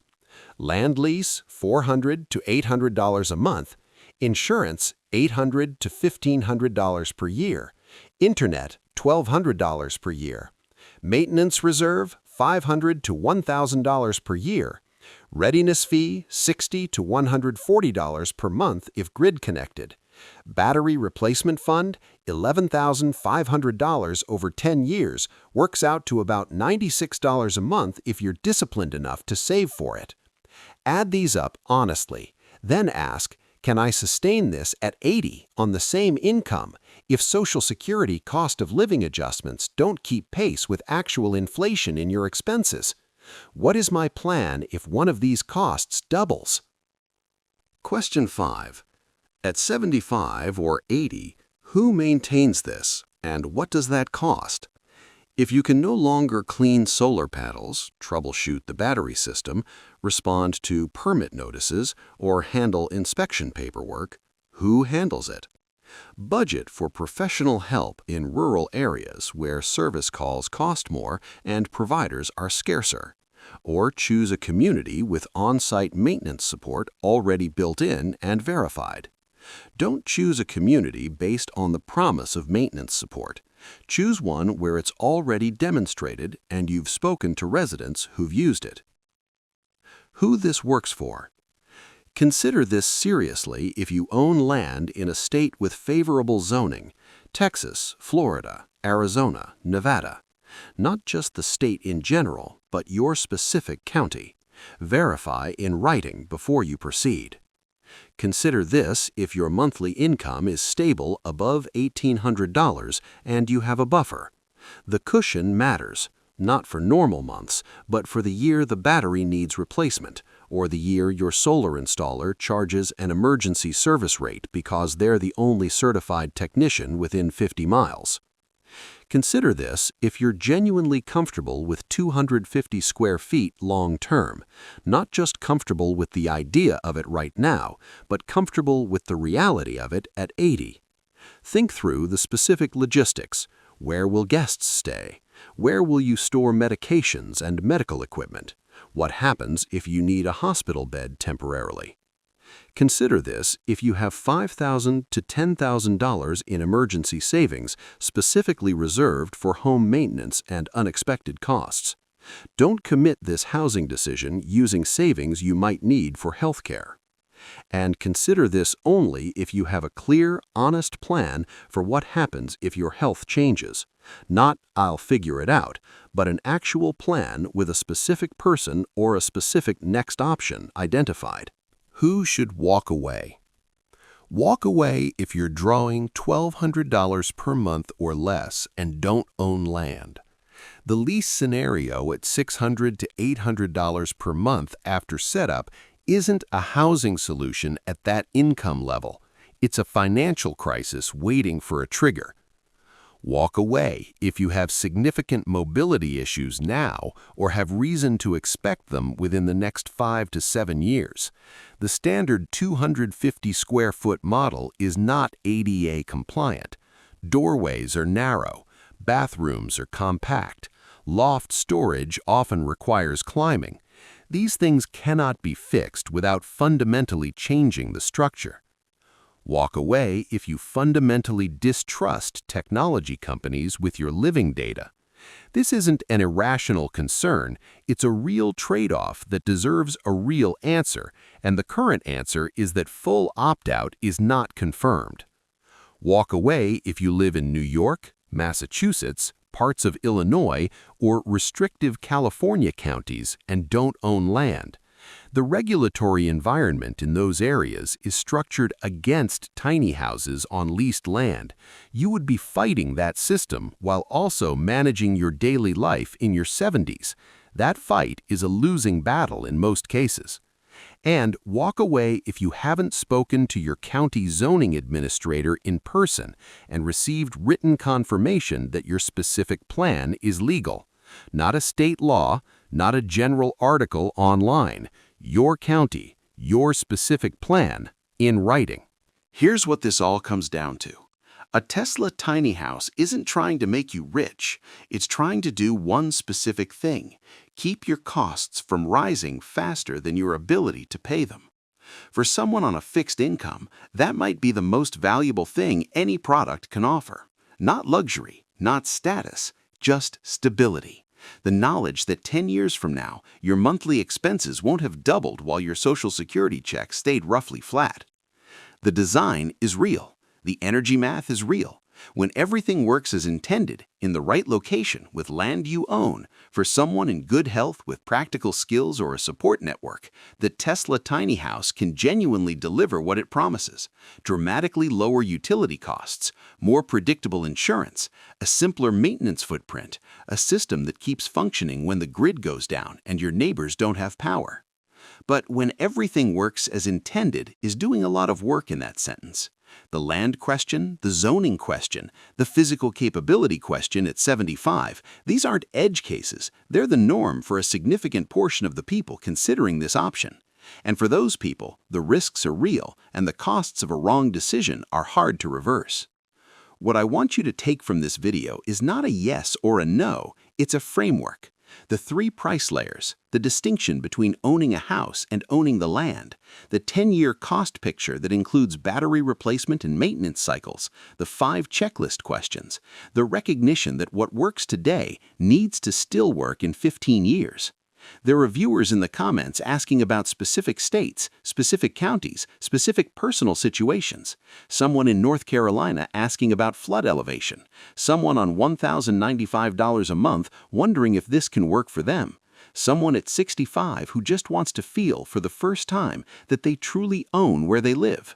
Land lease, $400 to $800 a month. Insurance, $800 to $1,500 per year. Internet, $1,200 per year. Maintenance reserve, $500 to $1,000 per year. Readiness fee, $60 to $140 per month if grid connected. Battery replacement fund, $11,500 over 10 years, works out to about $96 a month if you're disciplined enough to save for it. Add these up honestly, then ask, can I sustain this at 80 on the same income if Social Security cost of living adjustments don't keep pace with actual inflation in your expenses? What is my plan if one of these costs doubles? Question 5. At 75 or 80, who maintains this, and what does that cost? If you can no longer clean solar panels, troubleshoot the battery system, respond to permit notices, or handle inspection paperwork, who handles it? Budget for professional help in rural areas where service calls cost more and providers are scarcer. Or choose a community with on-site maintenance support already built in and verified. Don't choose a community based on the promise of maintenance support. Choose one where it's already demonstrated and you've spoken to residents who've used it. Who this works for. Consider this seriously if you own land in a state with favorable zoning, Texas, Florida, Arizona, Nevada. Not just the state in general, but your specific county. Verify in writing before you proceed. Consider this if your monthly income is stable above $1,800 and you have a buffer. The cushion matters, not for normal months, but for the year the battery needs replacement, or the year your solar installer charges an emergency service rate because they're the only certified technician within 50 miles. Consider this if you're genuinely comfortable with 250 square feet long-term, not just comfortable with the idea of it right now, but comfortable with the reality of it at 80. Think through the specific logistics. Where will guests stay? Where will you store medications and medical equipment? What happens if you need a hospital bed temporarily? Consider this if you have $5,000 to $10,000 in emergency savings specifically reserved for home maintenance and unexpected costs. Don't commit this housing decision using savings you might need for health care. And consider this only if you have a clear, honest plan for what happens if your health changes. Not, I'll figure it out, but an actual plan with a specific person or a specific next option identified. Who should walk away? Walk away if you're drawing $1,200 per month or less and don't own land. The lease scenario at $600 to $800 per month after setup isn't a housing solution at that income level. It's a financial crisis waiting for a trigger. Walk away if you have significant mobility issues now or have reason to expect them within the next 5 to 7 years. The standard 250 square foot model is not ADA compliant. Doorways are narrow, bathrooms are compact, loft storage often requires climbing. These things cannot be fixed without fundamentally changing the structure. Walk away if you fundamentally distrust technology companies with your living data. This isn't an irrational concern, it's a real trade-off that deserves a real answer, and the current answer is that full opt-out is not confirmed. Walk away if you live in New York, Massachusetts, parts of Illinois, or restrictive California counties and don't own land. The regulatory environment in those areas is structured against tiny houses on leased land. You would be fighting that system while also managing your daily life in your 70s. That fight is a losing battle in most cases. And walk away if you haven't spoken to your county zoning administrator in person and received written confirmation that your specific plan is legal. Not a state law, not a general article online. Your county, your specific plan, in writing. Here's what this all comes down to. A Tesla tiny house isn't trying to make you rich. It's trying to do one specific thing: keep your costs from rising faster than your ability to pay them. For someone on a fixed income, that might be the most valuable thing any product can offer. Not luxury, not status, just stability. The knowledge that 10 years from now, your monthly expenses won't have doubled while your Social Security check stayed roughly flat. The design is real. The energy math is real. When everything works as intended, in the right location, with land you own, for someone in good health with practical skills or a support network, the Tesla tiny house can genuinely deliver what it promises: dramatically lower utility costs, more predictable insurance, a simpler maintenance footprint, a system that keeps functioning when the grid goes down and your neighbors don't have power. But when everything works as intended is doing a lot of work in that sentence. The land question, the zoning question, the physical capability question at 75, these aren't edge cases. They're the norm for a significant portion of the people considering this option. And for those people, the risks are real and the costs of a wrong decision are hard to reverse. What I want you to take from this video is not a yes or a no, it's a framework. The 3 price layers, the distinction between owning a house and owning the land, the 10-year cost picture that includes battery replacement and maintenance cycles, the 5 checklist questions, the recognition that what works today needs to still work in 15 years. There are viewers in the comments asking about specific states, specific counties, specific personal situations. Someone in North Carolina asking about flood elevation. Someone on $1,095 a month wondering if this can work for them. Someone at 65 who just wants to feel for the first time that they truly own where they live.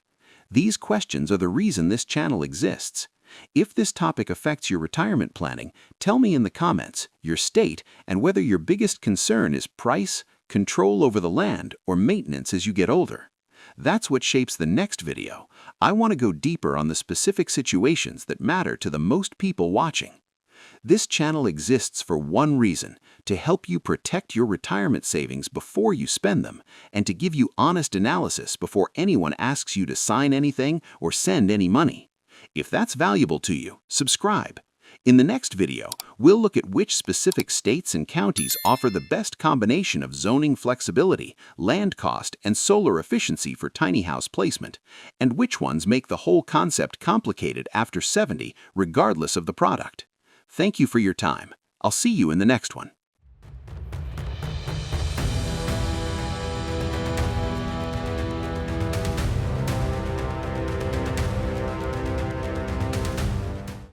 These questions are the reason this channel exists. If this topic affects your retirement planning, tell me in the comments your state and whether your biggest concern is price, control over the land, or maintenance as you get older. That's what shapes the next video. I want to go deeper on the specific situations that matter to the most people watching. This channel exists for one reason: to help you protect your retirement savings before you spend them, and to give you honest analysis before anyone asks you to sign anything or send any money. If that's valuable to you, subscribe. In the next video, we'll look at which specific states and counties offer the best combination of zoning flexibility, land cost, and solar efficiency for tiny house placement, and which ones make the whole concept complicated after 70, regardless of the product. Thank you for your time. I'll see you in the next one.